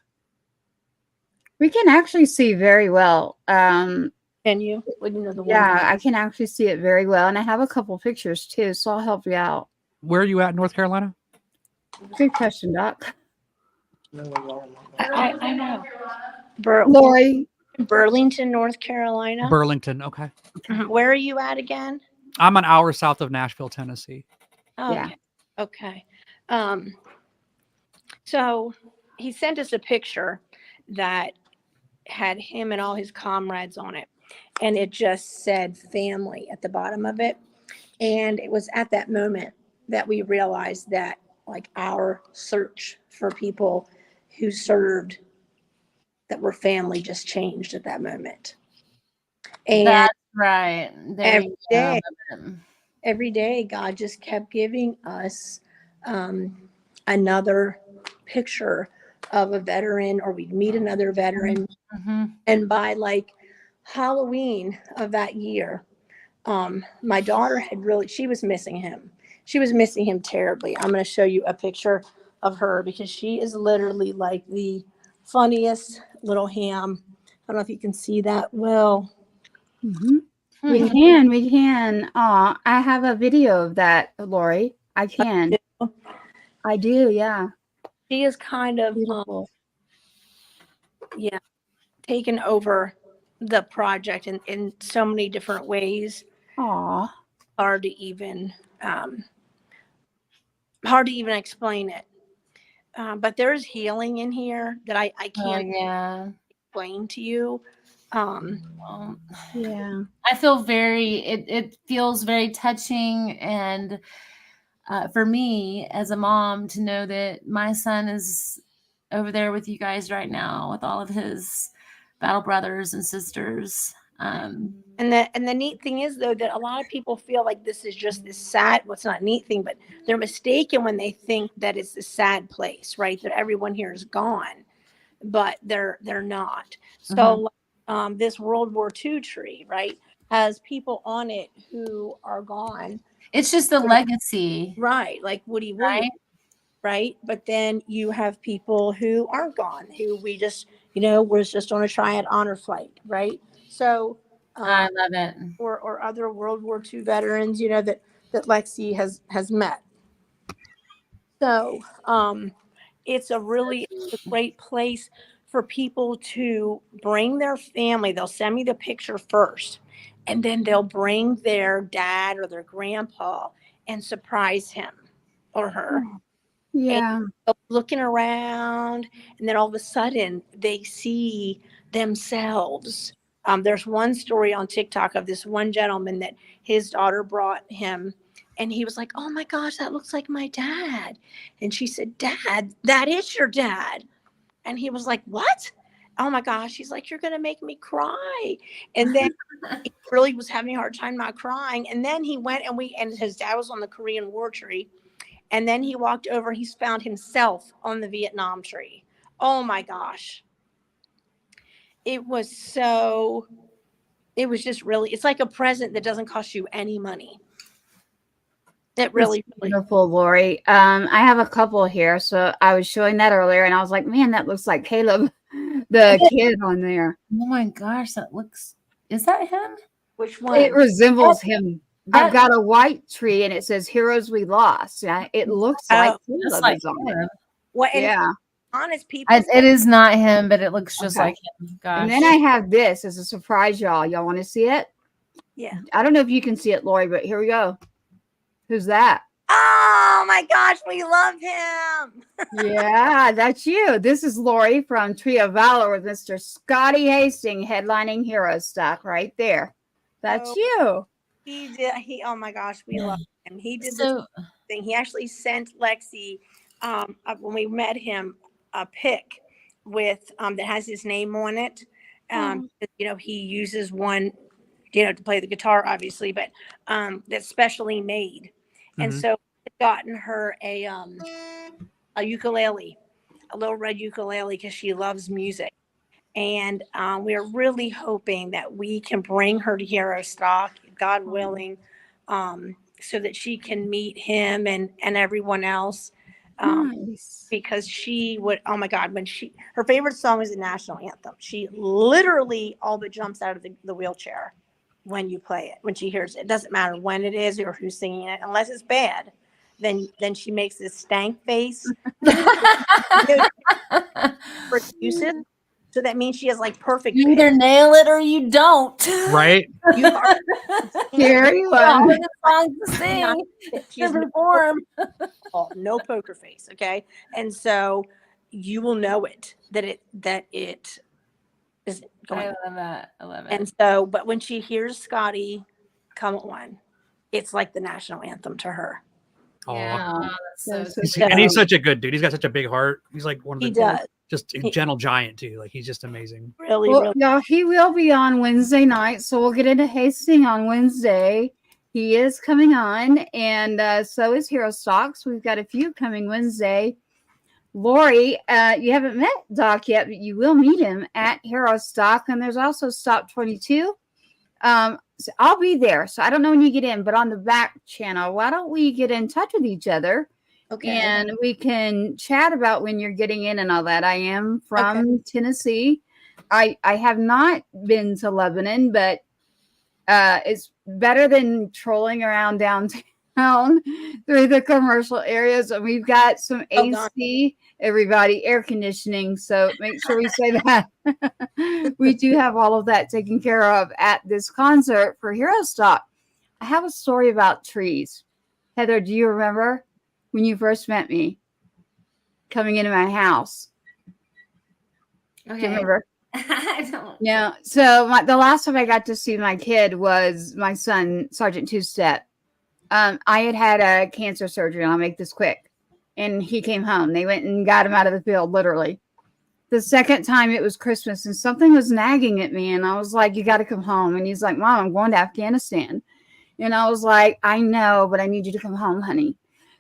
Speaker 5: We can actually see very well.
Speaker 9: Can you? Well, you know the one.
Speaker 5: Yeah, I can actually see it very well. And I have a couple pictures too, so I'll help you out.
Speaker 7: Where are you at in North Carolina?
Speaker 5: Good question, Doc.
Speaker 9: I know.
Speaker 5: Lori.
Speaker 9: Burlington, North Carolina.
Speaker 7: Burlington. Okay.
Speaker 9: Where are you at again?
Speaker 7: I'm an hour south of Nashville, Tennessee.
Speaker 9: Oh,
Speaker 5: Yeah.
Speaker 9: Okay. So he sent us a picture that had him and all his comrades on it, and it just said family at the bottom of it. And it was at that moment that we realized that, like, our search for people who served that were family just changed at that moment. And
Speaker 6: That's right. There you go.
Speaker 9: every day, God just kept giving us another picture of a veteran, or we'd meet another veteran.
Speaker 6: Mm-hmm.
Speaker 9: And by like Halloween of that year, my daughter she was missing him. She was missing him terribly. I'm going to show you a picture of her because she is literally like the funniest little ham. I don't know if you can see that well.
Speaker 5: Mm-hmm. We can. I have a video of that, Lori. I can. I do, yeah.
Speaker 9: She is kind of
Speaker 5: beautiful.
Speaker 9: Taken over the project in so many different ways.
Speaker 5: Aw.
Speaker 9: Hard to even explain it. But there's healing in here that I can't explain to you.
Speaker 5: Yeah.
Speaker 6: I feel it feels very touching, and for me as a mom to know that my son is over there with you guys right now with all of his battle brothers and sisters.
Speaker 9: And the neat thing is, though, that a lot of people feel like this is just this sad, well, it's not a neat thing, but they're mistaken when they think that it's a sad place, right? That everyone here is gone, but they're not. So this World War II tree, right, has people on it who are gone.
Speaker 6: It's just the legacy.
Speaker 9: Right, like Woody Williams, right? But then you have people who aren't gone, who we just, was just on a triad honor flight, right? So
Speaker 6: I love it.
Speaker 9: Or other World War II veterans, that Lexi has met. So it's a great place for people to bring their family. They'll send me the picture first, and then they'll bring their dad or their grandpa and surprise him or her.
Speaker 5: Yeah.
Speaker 9: And looking around, and then all of a sudden they see themselves. There's one story on TikTok of this one gentleman that his daughter brought him, and he was like, "Oh my gosh, that looks like my dad." And she said, "Dad, that is your dad." And he was like, "What? Oh my gosh." He's like, "You're going to make me cry." And then he really was having a hard time not crying. And then he went and his dad was on the Korean War tree. And then he walked over, he's found himself on the Vietnam tree. Oh my gosh. It was just really, it's like a present that doesn't cost you any money. It really,
Speaker 5: beautiful, Lori. I have a couple here. So I was showing that earlier and I was like, man, that looks like Caleb, the kid on there.
Speaker 6: Oh my gosh, is that him?
Speaker 9: Which one?
Speaker 5: It resembles him. I've got a white tree and it says "Heroes We Lost." Yeah, it looks like Caleb is on it.
Speaker 9: Well,
Speaker 5: yeah,
Speaker 9: honest people.
Speaker 6: It is not him, but it looks just like him. Gosh.
Speaker 5: And then I have this as a surprise, y'all. Y'all want to see it?
Speaker 9: Yeah.
Speaker 5: I don't know if you can see it, Lori, but here we go. Who's that?
Speaker 9: Oh my gosh, we love him.
Speaker 5: Yeah, that's you. This is Lori from Tree of Valor with Mr. Scotty Hastings headlining Hero Stock right there. That's you.
Speaker 9: He did. Oh my gosh, we love him. He did this thing. He actually sent Lexi, when we met him, a pic with that has his name on it. He uses one, to play the guitar, obviously, but that's specially made. And so I've gotten her a ukulele, a little red ukulele, because she loves music. And we're really hoping that we can bring her to Hero Stock, God willing, so that she can meet him and everyone else.
Speaker 5: Nice.
Speaker 9: Because she would, oh my God, her favorite song is the national anthem. She literally all but jumps out of the wheelchair when you play it, when she hears it. It doesn't matter when it is or who's singing it, unless it's bad. Then she makes this stank face. Produces. So that means she has like perfect
Speaker 6: You
Speaker 9: pitch.
Speaker 6: either nail it or you don't.
Speaker 7: Right?
Speaker 9: You are
Speaker 5: Scary one.
Speaker 6: Good song to sing.
Speaker 9: she has
Speaker 6: To perform.
Speaker 9: no poker face. Okay. And so you will know it, that it is going.
Speaker 6: I love that. I love it.
Speaker 9: And so, but when she hears Scotty come on, it's like the national anthem to her.
Speaker 6: Yeah,
Speaker 7: Aw.
Speaker 6: that's so
Speaker 5: That's so
Speaker 6: sweet.
Speaker 7: And he's such a good dude. He's got such a big heart. He's like one of the
Speaker 9: He does.
Speaker 7: just a gentle giant too. Like he's just amazing.
Speaker 9: Really,
Speaker 5: Well,
Speaker 9: really.
Speaker 5: y'all, he will be on Wednesday night, so we'll get into Hastings on Wednesday. He is coming on, and so is Hero Stocks. We've got a few coming Wednesday. Lori, you haven't met Doc yet, but you will meet him at Hero Stock, and there's also Stop 22. So I'll be there, so I don't know when you get in, but on the back channel, why don't we get in touch with each other?
Speaker 9: Okay.
Speaker 5: And we can chat about when you're getting in and all that. I am from Tennessee. I have not been to Lebanon, but it's better than trolling around downtown through the commercial areas. And we've got some AC, everybody, air conditioning. So make sure we say that. We do have all of that taken care of at this concert for Hero Stock. I have a story about trees. Heather, do you remember when you first met me coming into my house? Do you remember?
Speaker 6: I don't.
Speaker 5: Yeah. So the last time I got to see my kid was my son, Sergeant Two-Step. I had a cancer surgery, and I'll make this quick. And he came home. They went and got him out of the field, literally. The second time it was Christmas, and something was nagging at me. And I was like, you got to come home. And he's like, Mom, I'm going to Afghanistan. And I was like, I know, but I need you to come home, honey.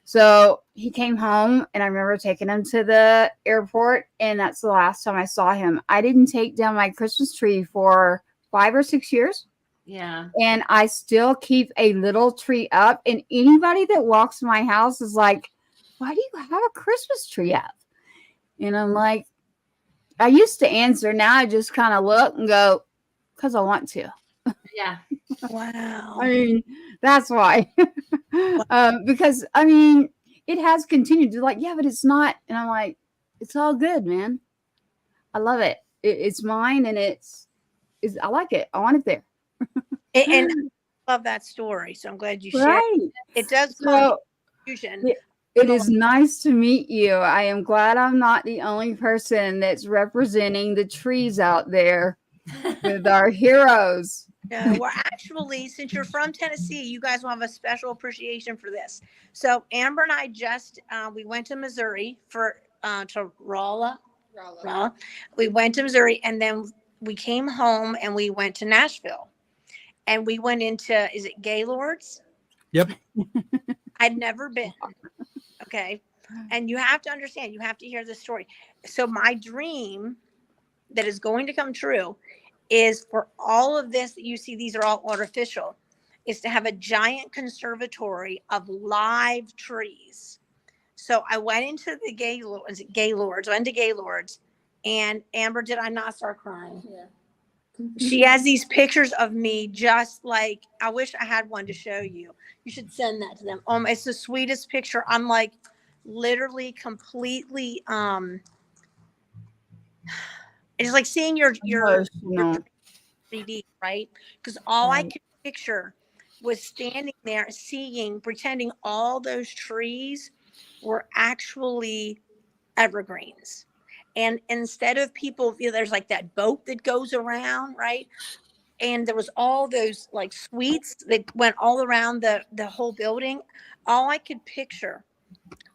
Speaker 5: So he came home, and I remember taking him to the airport, and that's the last time I saw him. I didn't take down my Christmas tree for 5 or 6 years.
Speaker 6: Yeah.
Speaker 5: And I still keep a little tree up. And anybody that walks my house is like, why do you have a Christmas tree up? And I'm like, I used to answer. Now I just kind of look and go, because I want to.
Speaker 6: Yeah.
Speaker 9: Wow.
Speaker 5: I mean, that's why. Because, I mean, it has continued to like, yeah, but it's not. And I'm like, it's all good, man. I love it. It's mine, and I like it. I want it there.
Speaker 9: And I love that story. So I'm glad you shared.
Speaker 5: Right.
Speaker 9: It does
Speaker 5: So
Speaker 9: cause confusion.
Speaker 5: it is nice to meet you. I am glad I'm not the only person that's representing the trees out there with our heroes.
Speaker 9: Well, actually, since you're from Tennessee, you guys will have a special appreciation for this. So Amber and I just we went to Missouri to Rolla. We went to Missouri, and then we came home and we went to Nashville, and we went into, is it Gaylord's?
Speaker 7: Yep.
Speaker 9: I'd never been. Okay. And you have to understand, you have to hear this story. So my dream that is going to come true is for all of this that you see, these are all artificial, is to have a giant conservatory of live trees. So I went into the Gaylords, went to Gaylords, and Amber, did I not start crying?
Speaker 6: Yeah.
Speaker 9: She has these pictures of me just like, I wish I had one to show you. You should send that to them. It's the sweetest picture. I'm like literally completely, it's like seeing your 3D, right? Because all I could picture was standing there pretending all those trees were actually evergreens. And instead of people, there's like that boat that goes around, right? And there was all those like suites that went all around the whole building. All I could picture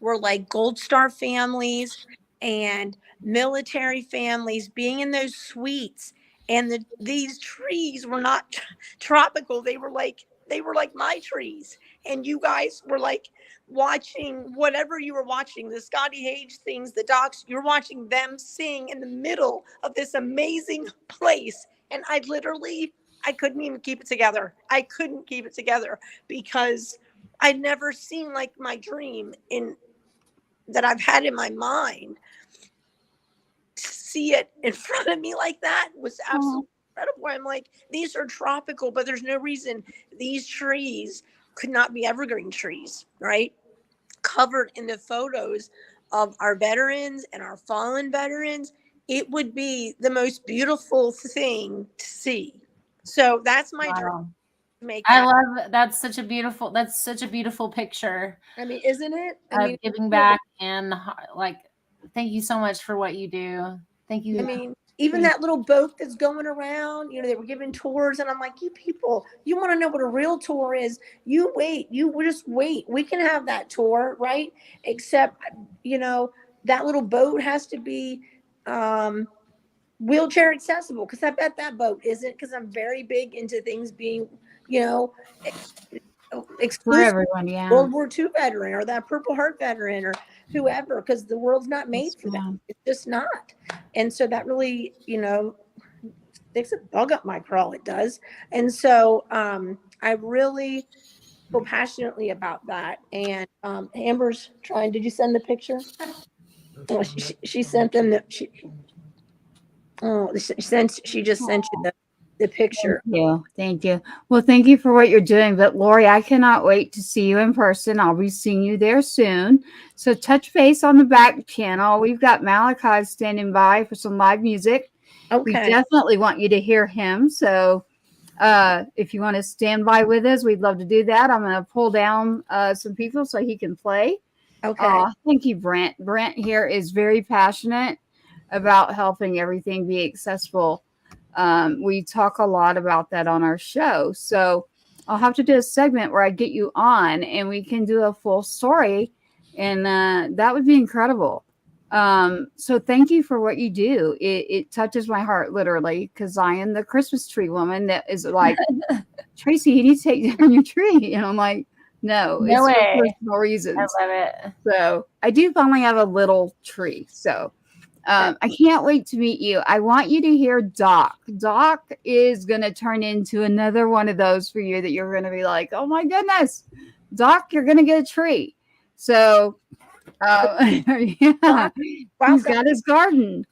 Speaker 9: were like Gold Star families and military families being in those suites. And these trees were not tropical. They were like they were like my trees. And you guys were like watching whatever you were watching, the Scotty Hage things, the docs, you're watching them sing in the middle of this amazing place. And I couldn't even keep it together. I couldn't keep it together because I'd never seen like my dream that I've had in my mind. To see it in front of me like that was absolutely incredible. I'm like, these are tropical, but there's no reason these trees could not be evergreen trees, right? Covered in the photos of our veterans and our fallen veterans. It would be the most beautiful thing to see. So that's my dream.
Speaker 6: I love that's such a beautiful picture.
Speaker 9: I mean, isn't it?
Speaker 6: Giving back and like, thank you so much for what you do. Thank you.
Speaker 9: I mean, even that little boat that's going around, they were giving tours, and I'm like, you people, you want to know what a real tour is? You just wait. We can have that tour, right? Except, that little boat has to be wheelchair accessible, because I bet that boat isn't, because I'm very big into things being, exclusive
Speaker 5: for everyone, yeah.
Speaker 9: World War II veteran or that Purple Heart veteran or whoever, because the world's not made for them. It's just not. And so that really, sticks a bug up my crawl. It does. And so I really feel passionately about that. And Amber's trying. Did you send the picture? Oh, she sent them. She just sent you the picture.
Speaker 5: Thank you. Well, thank you for what you're doing. But Lori, I cannot wait to see you in person. I'll be seeing you there soon. So touch base on the back channel. We've got Malachias standing by for some live music.
Speaker 9: Okay.
Speaker 5: We definitely want you to hear him. So if you want to stand by with us, we'd love to do that. I'm going to pull down some people so he can play.
Speaker 9: Okay.
Speaker 5: Thank you, Brent. Brent here is very passionate about helping everything be accessible. We talk a lot about that on our show. So I'll have to do a segment where I get you on and we can do a full story. And that would be incredible. So thank you for what you do. It touches my heart, literally, because I am the Christmas tree woman that is like, Tracy, you need to take down your tree. And I'm like, no
Speaker 6: way.
Speaker 5: For personal reasons.
Speaker 6: I love it.
Speaker 5: So I do finally have a little tree. So I can't wait to meet you. I want you to hear Doc. Doc is going to turn into another one of those for you that you're going to be like, oh my goodness, Doc, you're going to get a tree. So, yeah, he's got his garden.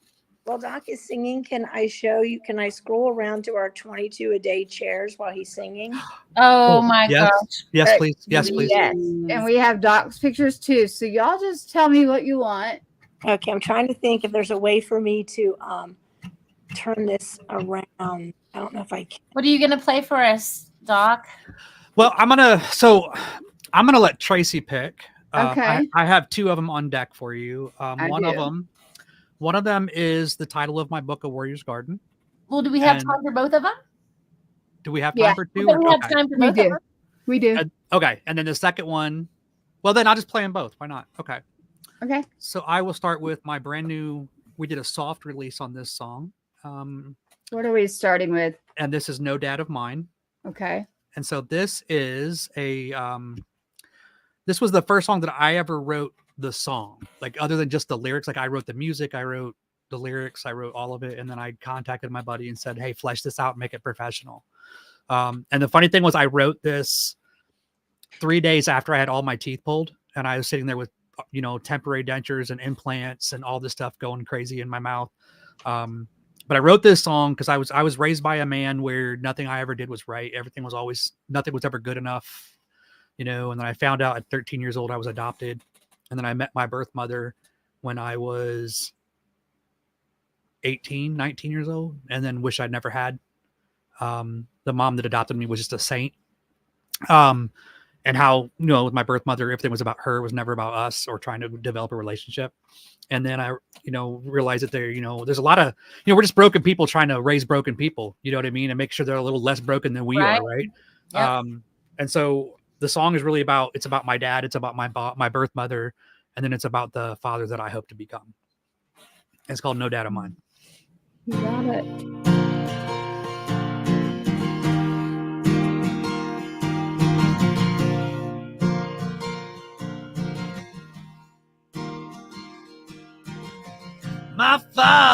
Speaker 9: While Doc is singing, can I show you? Can I scroll around to our 22 a day chairs while he's singing?
Speaker 6: Oh my gosh.
Speaker 7: Yes, please. Yes, please.
Speaker 5: Yes. And we have Doc's pictures too. So y'all just tell me what you want.
Speaker 9: Okay, I'm trying to think if there's a way for me to turn this around. I don't know if I can.
Speaker 6: What are you gonna play for us, Doc?
Speaker 7: Well, I'm gonna let Tracy pick.
Speaker 5: Okay.
Speaker 7: I have two of them on deck for you. One of them is the title of my book, A Warrior's Garden.
Speaker 6: Well, do we have time for both of them?
Speaker 7: Do we have time for two?
Speaker 6: We have time for both of them.
Speaker 5: We do.
Speaker 7: Okay, and then the second one. Well, then I'll just play them both. Why not? Okay.
Speaker 5: Okay.
Speaker 7: So I will start with my brand new. We did a soft release on this song.
Speaker 5: What are we starting with?
Speaker 7: And this is No Dad of Mine.
Speaker 5: Okay.
Speaker 7: And so this is this was the first song that I ever wrote the song, like other than just the lyrics. Like I wrote the music, I wrote the lyrics, I wrote all of it. And then I contacted my buddy and said, hey, flesh this out, make it professional. And the funny thing was I wrote this 3 days after I had all my teeth pulled. And I was sitting there with, temporary dentures and implants and all this stuff going crazy in my mouth. But I wrote this song because I was raised by a man where nothing I ever did was right. Nothing was ever good enough, and then I found out at 13 years old, I was adopted. And then I met my birth mother when I was 18, 19 years old, and then wish I'd never had. The mom that adopted me was just a saint. And how, with my birth mother, everything was about her. It was never about us or trying to develop a relationship. And then I, realized that there's a lot of, we're just broken people trying to raise broken people, you know what I mean? And make sure they're a little less broken than we are. Right. Yep. And so the song is really it's about my dad. It's about my birth mother. And then it's about the father that I hope to become. It's called No Dad of Mine.
Speaker 5: You got it.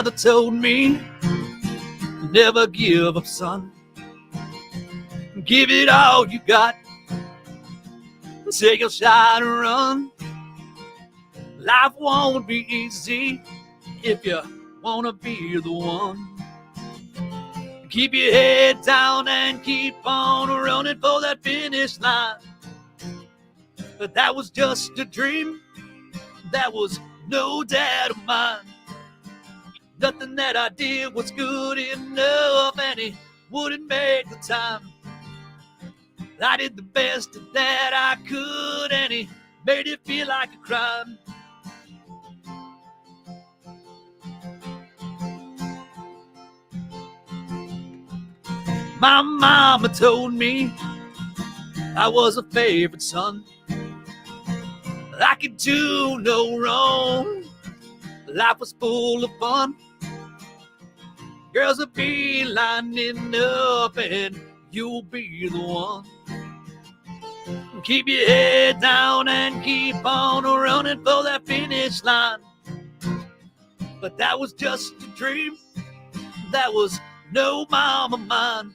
Speaker 7: father told me, never give up, son. Give it all you got. Take a shot and run. Life won't be easy if you want to be the one. Keep your head down and keep on running for that finish line. But that was just a dream. That was no dad of mine. Nothing that I did was good enough, and he wouldn't make the time. I did the best that I could, and he made it feel like a crime. My mama told me I was a favorite son. I could do no wrong. Life was full of fun. Girls will be lining up and you'll be the one. Keep your head down and keep on running for that finish line. But that was just a dream. That was no mama mine.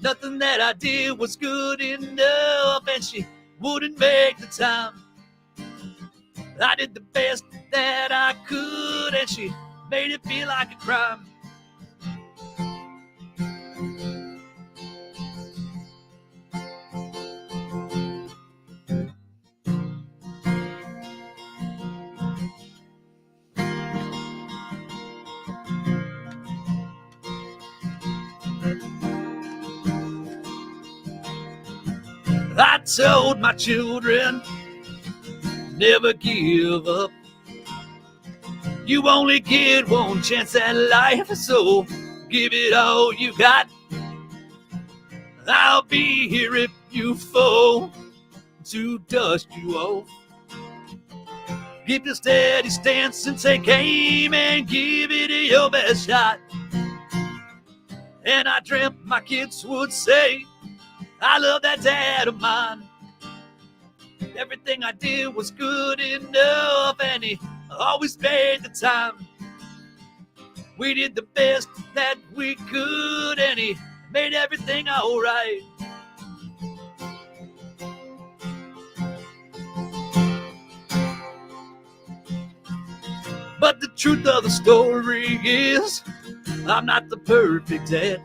Speaker 7: Nothing that I did was good enough, and she wouldn't make the time. I did the best that I could, and she made it feel like a crime. I told my children, never give up. You only get one chance at life, so give it all you got. I'll be here if you fall, to dust you off. Keep a steady stance and take aim and give it your best shot. And I dreamt my kids would say, I love that dad of mine. Everything I did was good enough, and he always made the time. We did the best that we could, and he made everything all right. But the truth of the story is, I'm not the perfect dad.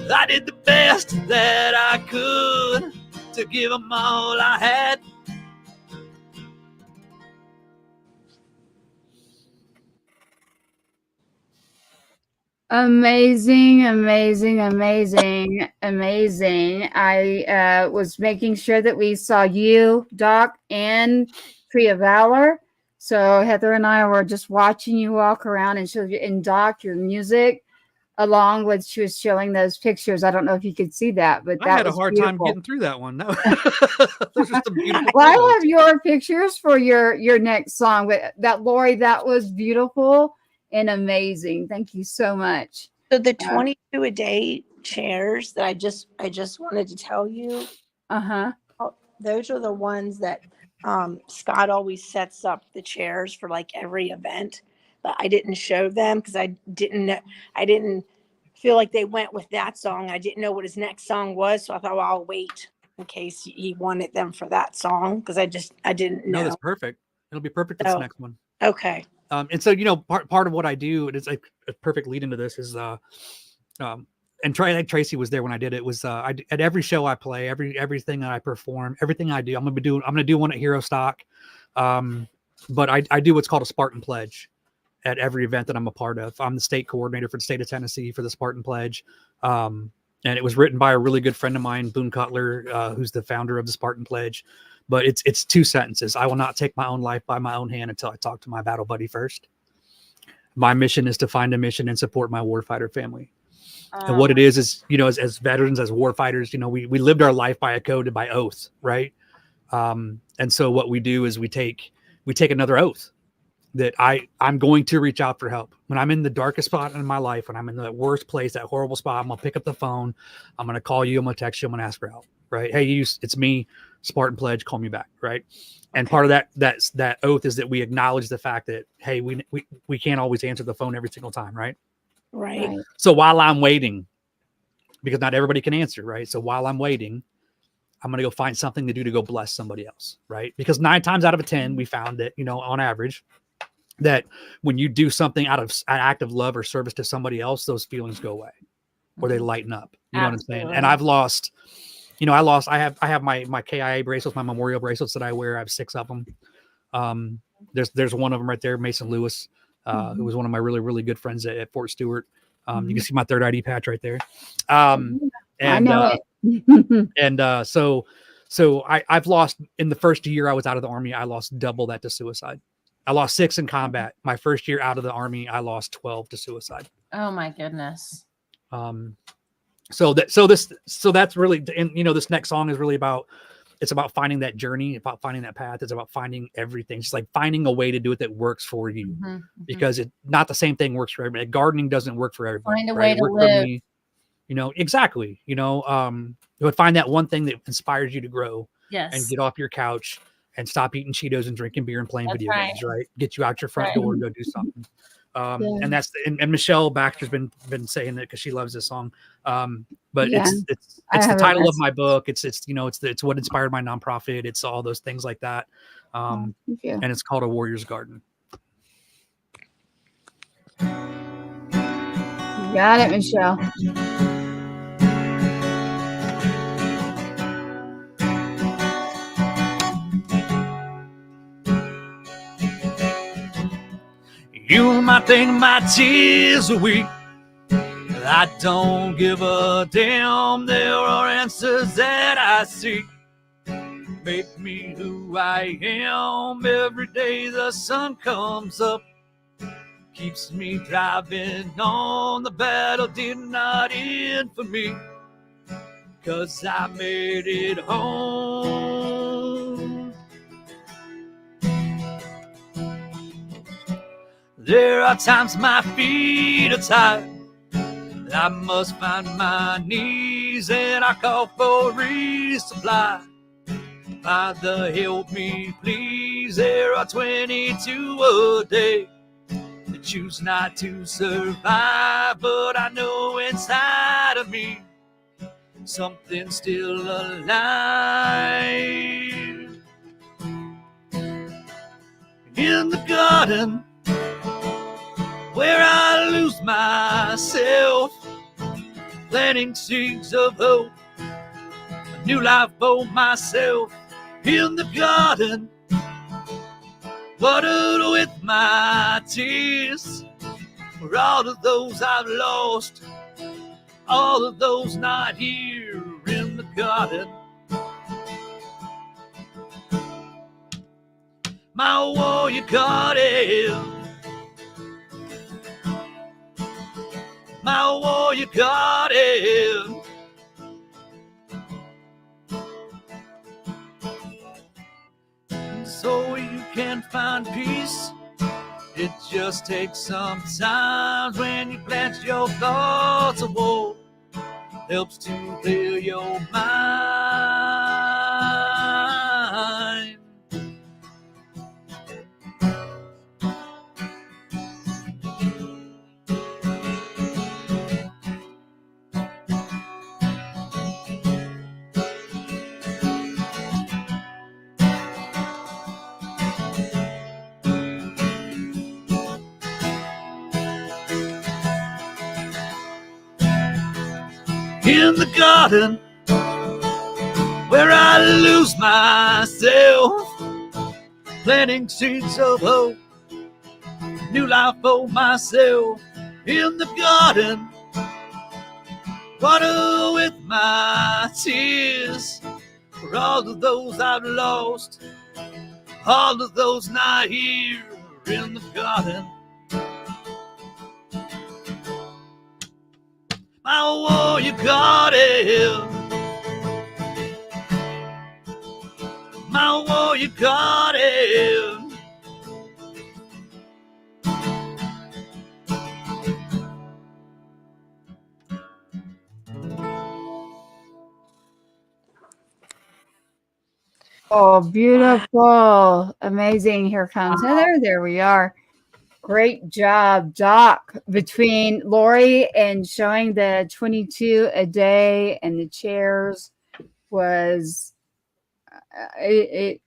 Speaker 7: I did the best that I could to give them all I had.
Speaker 5: Amazing, amazing, amazing, amazing. I was making sure that we saw you, Doc, and Tree of Valor. So Heather and I were just watching you walk around and show you, and Doc, your music, along with she was showing those pictures. I don't know if you could see that, but
Speaker 7: I
Speaker 5: that
Speaker 7: had a
Speaker 5: was
Speaker 7: hard
Speaker 5: beautiful.
Speaker 7: time getting through that one. No. Those are some beautiful
Speaker 5: Well, I
Speaker 7: photos.
Speaker 5: have your pictures for your next song, but that Lori, that was beautiful and amazing. Thank you so much.
Speaker 9: So the 22 a day chairs that I just wanted to tell you, those are the ones that Scott always sets up the chairs for like every event, but I didn't show them because I didn't feel like they went with that song. I didn't know what his next song was, so I thought, well, I'll wait in case he wanted them for that song because I didn't know.
Speaker 7: No, that's perfect. It'll be perfect for this next one.
Speaker 9: Okay.
Speaker 7: And so, part of what I do, and it's like a perfect lead into this, is and Tracy was there when I did it. Was at every show I play, everything that I perform, everything I do, I'm gonna do one at Hero Stock, but I do what's called a Spartan Pledge at every event that I'm a part of. I'm the state coordinator for the state of Tennessee for the Spartan Pledge, and it was written by a really good friend of mine, Boone Cutler, who's the founder of the Spartan Pledge. But it's 2 sentences. I will not take my own life by my own hand until I talk to my battle buddy first. My mission is to find a mission and support my warfighter family. And what it is, as veterans, as warfighters, we lived our life by a code and by oath, right? And so what we do is we take another oath that I'm going to reach out for help. When I'm in the darkest spot in my life, when I'm in that worst place, that horrible spot, I'm going to pick up the phone. I'm going to call you. I'm going to text you. I'm going to ask for help, right? Hey, it's me. Spartan pledge, call me back. Right. And part of that oath is that we acknowledge the fact that, hey, we can't always answer the phone every single time. Right.
Speaker 9: Right.
Speaker 7: So while I'm waiting, because not everybody can answer, right? So while I'm waiting, I'm going to go find something to do to go bless somebody else, right? Because 9 times out of 10, we found that, on average, that when you do something out of an act of love or service to somebody else, those feelings go away or they lighten up. You know what I'm saying? And I've lost, I have my KIA bracelets, my memorial bracelets that I wear. I have 6 of them. There's one of them right there, Mason Lewis, who was one of my really, really good friends at Fort Stewart. You can see my 3rd ID patch right there. And,
Speaker 5: I know it.
Speaker 7: and so I've lost, in the first year I was out of the Army, I lost double that to suicide. I lost 6 in combat. My first year out of the Army, I lost 12 to suicide.
Speaker 6: Oh my goodness.
Speaker 7: So that's really, and this next song is really about, it's about finding that journey, about finding that path. It's about finding everything. It's like finding a way to do it that works for you, because not the same thing works for everybody. Gardening doesn't work for everybody.
Speaker 6: Find a way to live.
Speaker 7: Me, exactly. But find that one thing that inspires you to grow.
Speaker 6: Yes.
Speaker 7: And get off your couch and stop eating Cheetos and drinking beer and playing video games. Right. Get you out your front door and go do something. And that's, and Michelle Baxter's been saying that because she loves this song. But it's the title of my book. It's what inspired my nonprofit. It's all those things like that. And it's called A Warrior's Garden.
Speaker 5: You got it, Michelle.
Speaker 7: You might think my tears are weak. I don't give a damn. There are answers that I seek. Make me who I am. Every day the sun comes up, keeps me driving on. The battle did not end for me, 'cause I made it home. There are times my feet are tired, I must find my knees, and I call for resupply. Father, help me, please. There are 22 a day that choose not to survive, but I know inside of me something's still alive. In the garden where I lose myself, planting seeds of hope, a new life for myself. In the garden, watered with my tears, for all of those I've lost, all of those not here. In the garden, my warrior garden, my warrior garden. So you can find peace. It just takes some time. When you plant your thoughts of war, helps to clear your mind. In the garden where I lose myself, planting seeds of hope, new life for myself. In the garden, water with my tears, for all of those I've lost, all of those not here. In the garden, my warrior garden, my warrior garden.
Speaker 5: Oh, beautiful. Amazing. Here comes Heather. There we are. Great job, Doc. Between Lori and showing the 22 a day and the chairs was it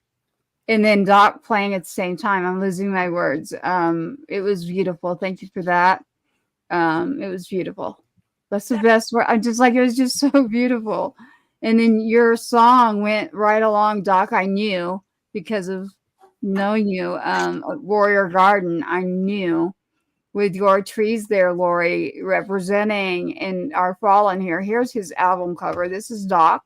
Speaker 5: and then Doc playing at the same time. I'm losing my words. It was beautiful. Thank you for that. It was beautiful. That's the best word. I just like it was just so beautiful. And then your song went right along, Doc. I knew because of knowing you. Warrior Garden, I knew with your trees there, Lori, representing in our fallen here. Here's his album cover. This is Doc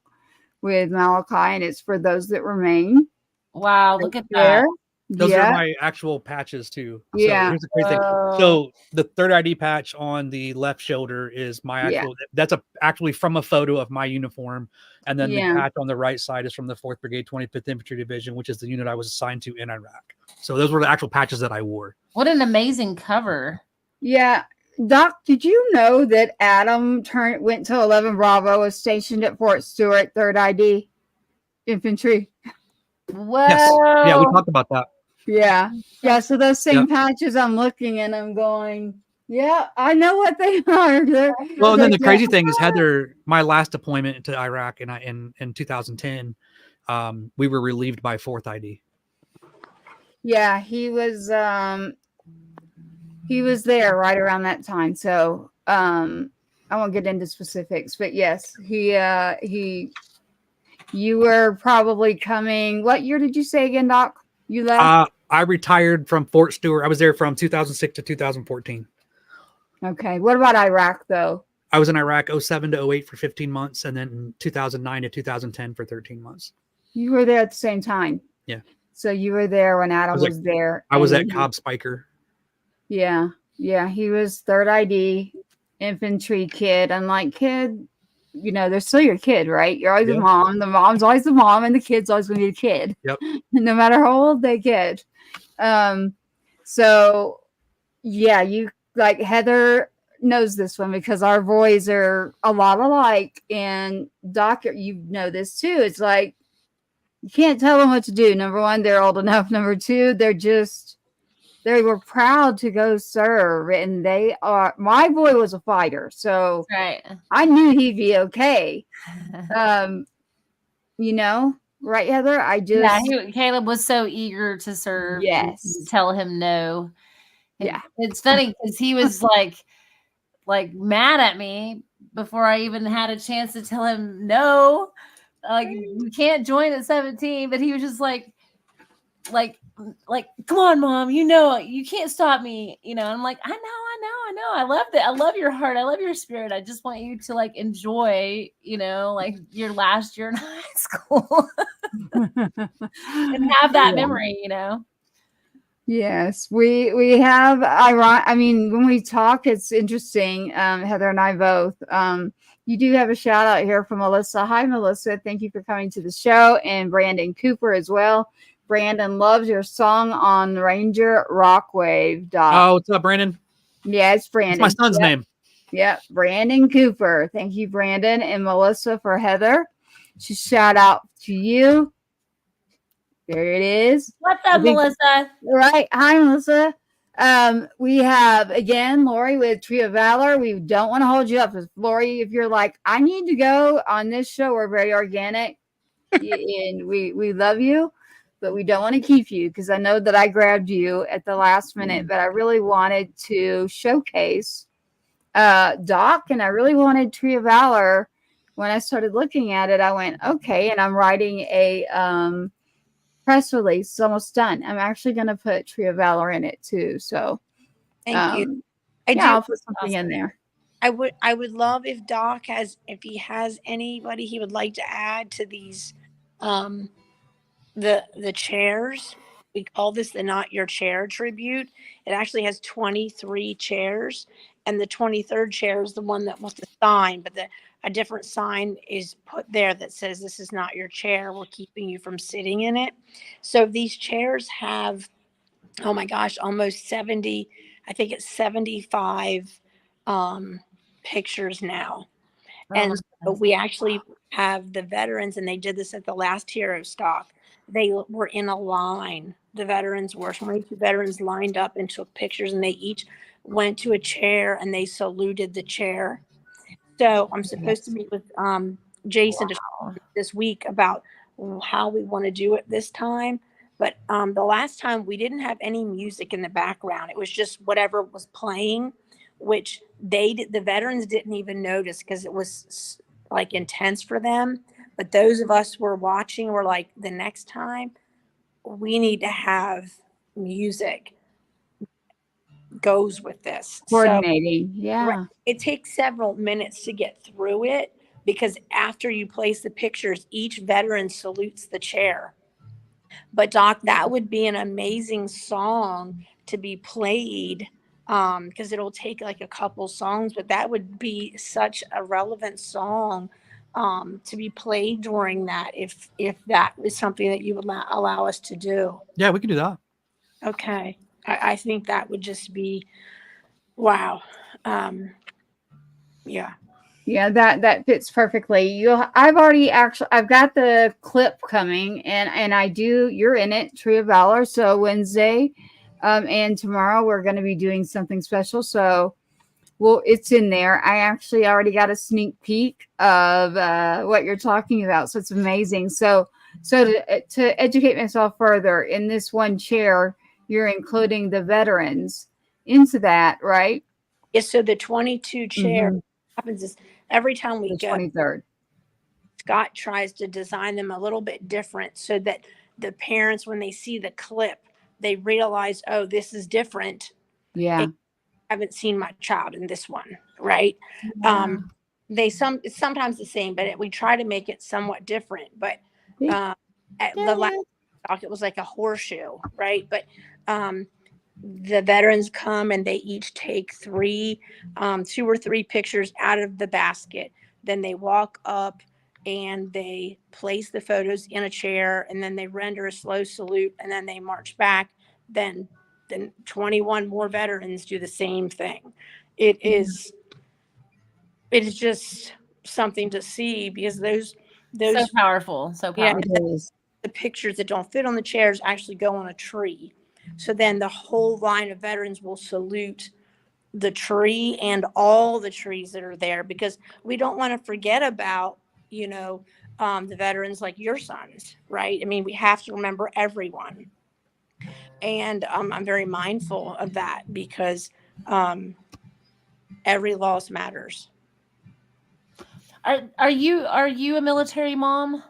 Speaker 5: with Malachi, and it's For Those That Remain.
Speaker 6: Wow, look at
Speaker 5: There.
Speaker 6: that.
Speaker 7: Those
Speaker 5: Yeah.
Speaker 7: are my actual patches too. So
Speaker 5: Yeah.
Speaker 7: here's the crazy thing. So the third ID patch on the left shoulder is my actual. That's actually from a photo of my uniform, and then the patch on the right side is from the 4th Brigade, 25th Infantry Division, which is the unit I was assigned to in Iraq. So those were the actual patches that I wore.
Speaker 6: What an amazing cover.
Speaker 5: Yeah. Doc, did you know that Adam went to 11 Bravo, was stationed at Fort Stewart, 3rd ID Infantry?
Speaker 6: Whoa.
Speaker 7: Yes. Yeah, we talked about that.
Speaker 5: Yeah. Yeah. So those same patches, I'm looking and I'm going, yeah, I know what they are.
Speaker 7: Well, and then the crazy thing is, Heather, my last deployment to Iraq in 2010, we were relieved by 4th ID.
Speaker 5: Yeah, he was there right around that time. So I won't get into specifics, but yes, you were probably coming. What year did you say again, Doc? You left?
Speaker 7: I retired from Fort Stewart. I was there from 2006 to 2014.
Speaker 5: Okay. What about Iraq, though?
Speaker 7: I was in Iraq 07 to 08 for 15 months, and then 2009 to 2010 for 13 months.
Speaker 5: You were there at the same time.
Speaker 7: Yeah.
Speaker 5: So you were there when Adam was there.
Speaker 7: I was at Cobb Spiker.
Speaker 5: Yeah. Yeah. He was 3rd ID infantry kid. I'm like, kid, you know, they're still your kid, right? You're always the mom. The mom's always the mom, and the kid's always going to be the kid.
Speaker 7: Yep.
Speaker 5: No matter how old they get. So yeah, you like Heather knows this one because our boys are a lot alike. And Doc, you know this too. It's like you can't tell them what to do. Number one, they're old enough. Number two, they were proud to go serve, and my boy was a fighter, so I knew he'd be okay. You know, right, Heather?
Speaker 6: Caleb was so eager to serve.
Speaker 5: Yes.
Speaker 6: Tell him no. And
Speaker 5: yeah.
Speaker 6: It's funny because he was like mad at me before I even had a chance to tell him no. Like, you can't join at 17, but he was just like, come on, Mom, you know, you can't stop me. You know, I'm like, I know. I love that. I love your heart. I love your spirit. I just want you to like enjoy, you know, like your last year in high school and have that memory, you know?
Speaker 5: Yes, we have, I mean, when we talk, it's interesting. Heather and I both, you do have a shout out here from Melissa. Hi, Melissa. Thank you for coming to the show. And Brandon Cooper as well. Brandon loves your song on Ranger Rockwave.
Speaker 7: Oh, what's up, Brandon?
Speaker 5: Yeah, it's Brandon.
Speaker 7: It's my son's name.
Speaker 5: Yep, Brandon Cooper. Thank you, Brandon. And Melissa for Heather. She shout out to you. There it is.
Speaker 6: What's up, Melissa?
Speaker 5: Right. Hi, Melissa. We have, again, Lori with Tree of Valor. We don't want to hold you up. Lori, if you're like, I need to go on this show, we're very organic. And we love you. But we don't want to keep you because I know that I grabbed you at the last minute, but I really wanted to showcase Doc, and I really wanted Tree of Valor. When I started looking at it, I went, okay, and I'm writing a press release. It's almost done. I'm actually going to put Tree of Valor in it too. So
Speaker 9: thank you.
Speaker 5: I'll put something in there.
Speaker 9: I would love if Doc if he has anybody he would like to add to these the chairs. We call this the Not Your Chair tribute. It actually has 23 chairs, and the 23rd chair is the one that was the sign, but a different sign is put there that says, this is not your chair. We're keeping you from sitting in it. So these chairs have, oh my gosh, almost 70, I think it's 75 pictures now. And so we actually have the veterans, and they did this at the last Hero Stock. they were in a line. The veterans were 22 veterans lined up and took pictures, and they each went to a chair and they saluted the chair. So I'm supposed to meet with Jason this week about how we want to do it this time. But the last time we didn't have any music in the background. It was just whatever was playing, which the veterans didn't even notice because it was like intense for them. But those of us who were watching were like, the next time we need to have music goes with this.
Speaker 5: Coordinating.
Speaker 9: So,
Speaker 5: Yeah.
Speaker 9: it takes several minutes to get through it because after you place the pictures, each veteran salutes the chair. But Doc, that would be an amazing song to be played because it'll take like a couple songs, but that would be such a relevant song to be played during that if that is something that you would allow us to do.
Speaker 7: Yeah, we can do that.
Speaker 9: Okay. I think that would just be, wow. Yeah.
Speaker 5: Yeah, that fits perfectly. I've got the clip coming, and you're in it, Tree of Valor. So Wednesday, and tomorrow we're going to be doing something special. So, well, it's in there. I actually already got a sneak peek of what you're talking about. So it's amazing. So to educate myself further, in this one chair, you're including the veterans into that, right?
Speaker 9: Yes. So the 22 chair happens is every time we
Speaker 5: The
Speaker 9: go,
Speaker 5: 23rd.
Speaker 9: Scott tries to design them a little bit different so that the parents, when they see the clip, they realize, oh, this is different.
Speaker 5: Yeah.
Speaker 9: I haven't seen my child in this one, right?
Speaker 5: Yeah.
Speaker 9: It's sometimes the same, but we try to make it somewhat different. But at the last talk, it was like a horseshoe, right? But the veterans come and they each take 2 or 3 pictures out of the basket. Then they walk up and they place the photos in a chair, and then they render a slow salute, and then they march back. Then 21 more veterans do the same thing. It is just something to see because those
Speaker 6: so powerful.
Speaker 9: Yeah, the pictures that don't fit on the chairs actually go on a tree. So then the whole line of veterans will salute the tree and all the trees that are there, because we don't want to forget about, the veterans like your sons, right? I mean, we have to remember everyone. And I'm very mindful of that because every loss matters.
Speaker 6: Are you a military mom?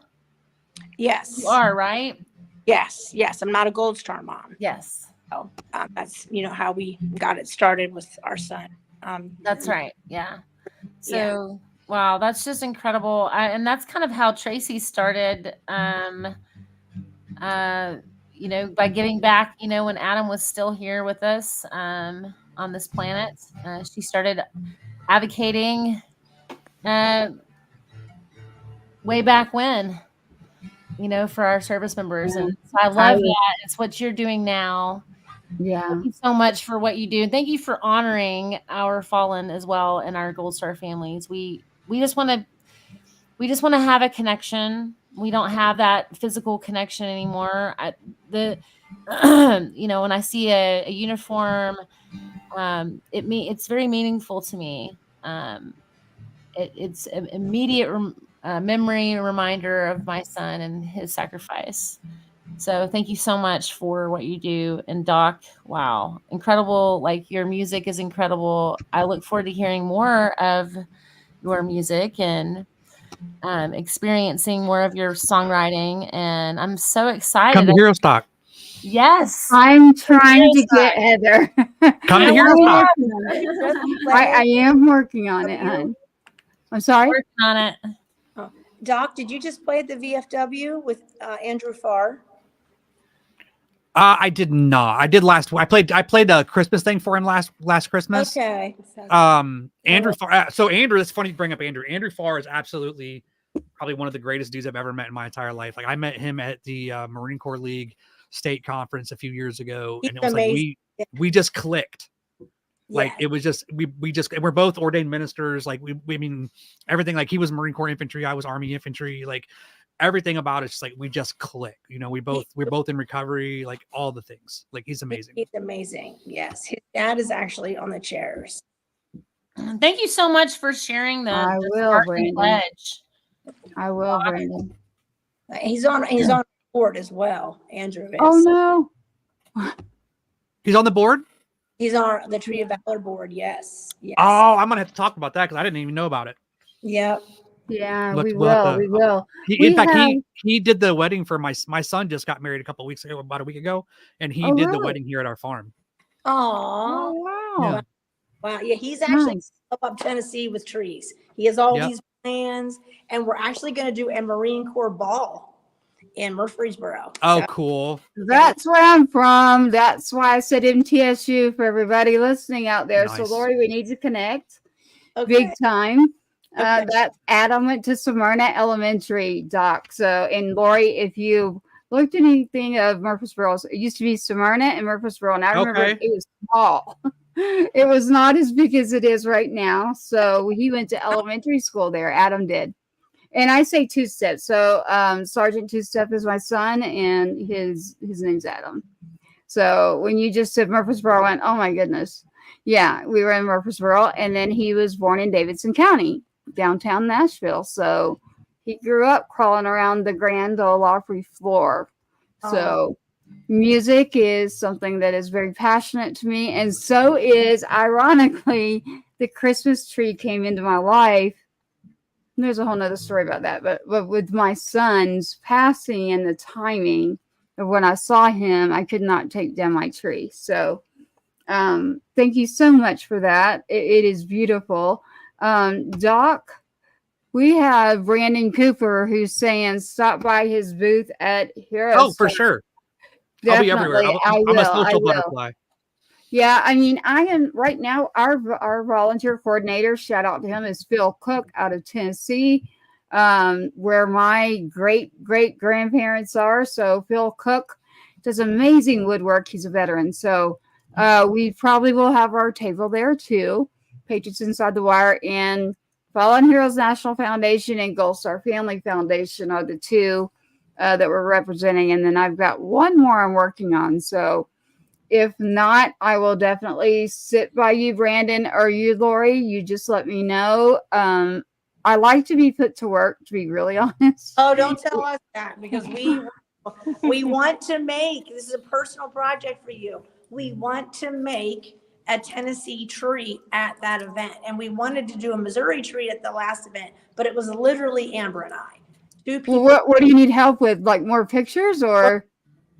Speaker 9: Yes.
Speaker 6: You are, right?
Speaker 9: Yes. I'm not a Gold Star mom.
Speaker 6: Yes.
Speaker 9: So that's how we got it started with our son.
Speaker 6: That's right. Yeah. So wow, that's just incredible. And that's kind of how Tracy started. By giving back. When Adam was still here with us on this planet, she started advocating way back when. For our service members. And so I love that. It's what you're doing now.
Speaker 5: Yeah.
Speaker 6: Thank you so much for what you do. And thank you for honoring our fallen as well and our Gold Star families. We just want to have a connection. We don't have that physical connection anymore. When I see a uniform, it's very meaningful to me. It's an immediate memory and reminder of my son and his sacrifice. So thank you so much for what you do. And Doc, wow, incredible. Like, your music is incredible. I look forward to hearing more of your music and experiencing more of your songwriting. And I'm so excited.
Speaker 7: Come to Hero Stock.
Speaker 6: Yes.
Speaker 5: I'm trying to get Heather.
Speaker 7: Come to Hero Stock.
Speaker 5: I am working on it, hon. I'm sorry?
Speaker 6: Working on it.
Speaker 9: Oh. Doc, did you just play at the VFW with Andrew Farr?
Speaker 7: I did not. I did I played a Christmas thing for him last Christmas.
Speaker 9: Okay.
Speaker 7: Andrew Farr. So Andrew, it's funny to bring up Andrew. Andrew Farr is absolutely probably one of the greatest dudes I've ever met in my entire life. Like, I met him at the Marine Corps League state conference a few years ago, and it was amazing. Like we just clicked. Like, it was just we're both ordained ministers. Like, we mean everything. Like, he was Marine Corps infantry, I was Army infantry. Like, everything about it's like we just click. You know, we're both in recovery, like all the things. Like he's amazing.
Speaker 9: He's amazing. Yes, his dad is actually on the chairs.
Speaker 6: Thank you so much for sharing
Speaker 5: I
Speaker 6: the
Speaker 5: will,
Speaker 6: Spartan
Speaker 5: Brandon.
Speaker 6: pledge.
Speaker 5: I will, Brandon.
Speaker 9: He's on board as well. Andrew is.
Speaker 5: Oh no.
Speaker 7: He's on the board.
Speaker 9: He's on the Tree of Valor board. Yes. Yes.
Speaker 7: Oh, I'm gonna have to talk about that because I didn't even know about it.
Speaker 9: Yep.
Speaker 5: Yeah,
Speaker 7: We'll
Speaker 5: we will.
Speaker 7: He did the wedding for my son. Just got married a couple of weeks ago, about a week ago, and he did the wedding here at our farm.
Speaker 9: Oh
Speaker 5: wow.
Speaker 7: Yeah.
Speaker 9: Wow. Yeah, he's actually
Speaker 5: Nice.
Speaker 9: up Tennessee with trees. He has all these plans, and we're actually going to do a Marine Corps ball in Murfreesboro.
Speaker 7: Oh,
Speaker 9: So,
Speaker 7: cool.
Speaker 5: That's where I'm from. That's why I said MTSU for everybody listening out there. So,
Speaker 7: Nice.
Speaker 5: Lori, we need to connect
Speaker 9: okay.
Speaker 5: big time.
Speaker 9: Okay.
Speaker 5: That's Adam went to Smyrna Elementary, Doc. So, and Lori, if you looked at anything of Murfreesboro, it used to be Smyrna and Murfreesboro, and I remember it was small. It was not as big as it is right now. So he went to elementary school there. Adam did. And I say Two Step. So Sergeant Two Step is my son, and his name's Adam. So when you just said Murfreesboro, I went, oh my goodness. Yeah, we were in Murfreesboro, and then he was born in Davidson County, downtown Nashville. So he grew up crawling around the Grand Ole Opry floor. So music is something that is very passionate to me. And so is, ironically, the Christmas tree came into my life. There's a whole nother story about that. But with my son's passing and the timing of when I saw him, I could not take down my tree. So thank you so much for that. It is beautiful. Doc, we have Brandon Cooper who's saying stop by his booth at Hero.
Speaker 7: Oh, for sure.
Speaker 5: Definitely,
Speaker 7: I'll be everywhere. I'm a social butterfly.
Speaker 5: Yeah, I mean, I am right now. Our volunteer coordinator, shout out to him, is Phil Cook out of Tennessee, where my great grandparents are. So Phil Cook does amazing woodwork. He's a veteran, so we probably will have our table there too. Patriots Inside the Wire and Fallen Heroes National Foundation and Gold Star Family Foundation are the two that we're representing. And then I've got one more I'm working on. So if not, I will definitely sit by you, Brandon, or you, Lori. You just let me know. I like to be put to work, to be really honest.
Speaker 9: Oh, don't tell us that, because we want to make, this is a personal project for you. We want to make a Tennessee tree at that event. And we wanted to do a Missouri tree at the last event, but it was literally Amber and I. Two people.
Speaker 5: Well, what do you need help with? Like more pictures or?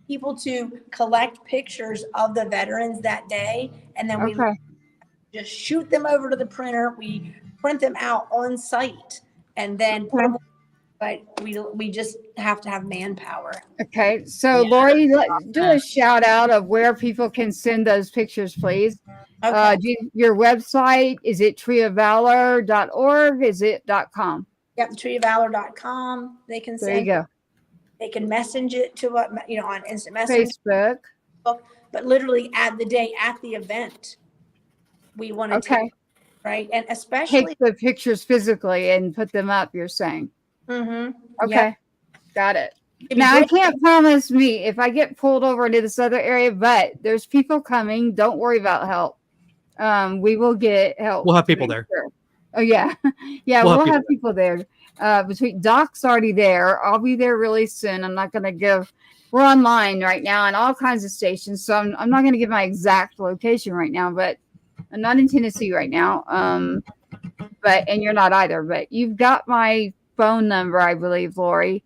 Speaker 9: People to collect pictures of the veterans that day. And then we just shoot them over to the printer. We print them out on site and then put them, but we just have to have manpower.
Speaker 5: Okay. So Lori, do a shout out of where people can send those pictures, please. Okay. Your website, is it treeofvalor.org? Is it .com?
Speaker 9: Yep, treeofvalor.com. They can send.
Speaker 5: There you go.
Speaker 9: They can message it to on instant message,
Speaker 5: Facebook.
Speaker 9: But literally at the day at the event, we want to take, right, and especially
Speaker 5: take the pictures physically and put them up. You're saying,
Speaker 9: okay,
Speaker 5: got it. Now I can't promise me if I get pulled over into this other area, but there's people coming. Don't worry about help. We will get help.
Speaker 7: We'll have people there.
Speaker 5: Sure. Oh yeah, we'll have people there. Between Doc's already there. I'll be there really soon. I'm not going to give. We're online right now on all kinds of stations, so I'm not going to give my exact location right now. But I'm not in Tennessee right now. And you're not either. But you've got my phone number, I believe, Lori.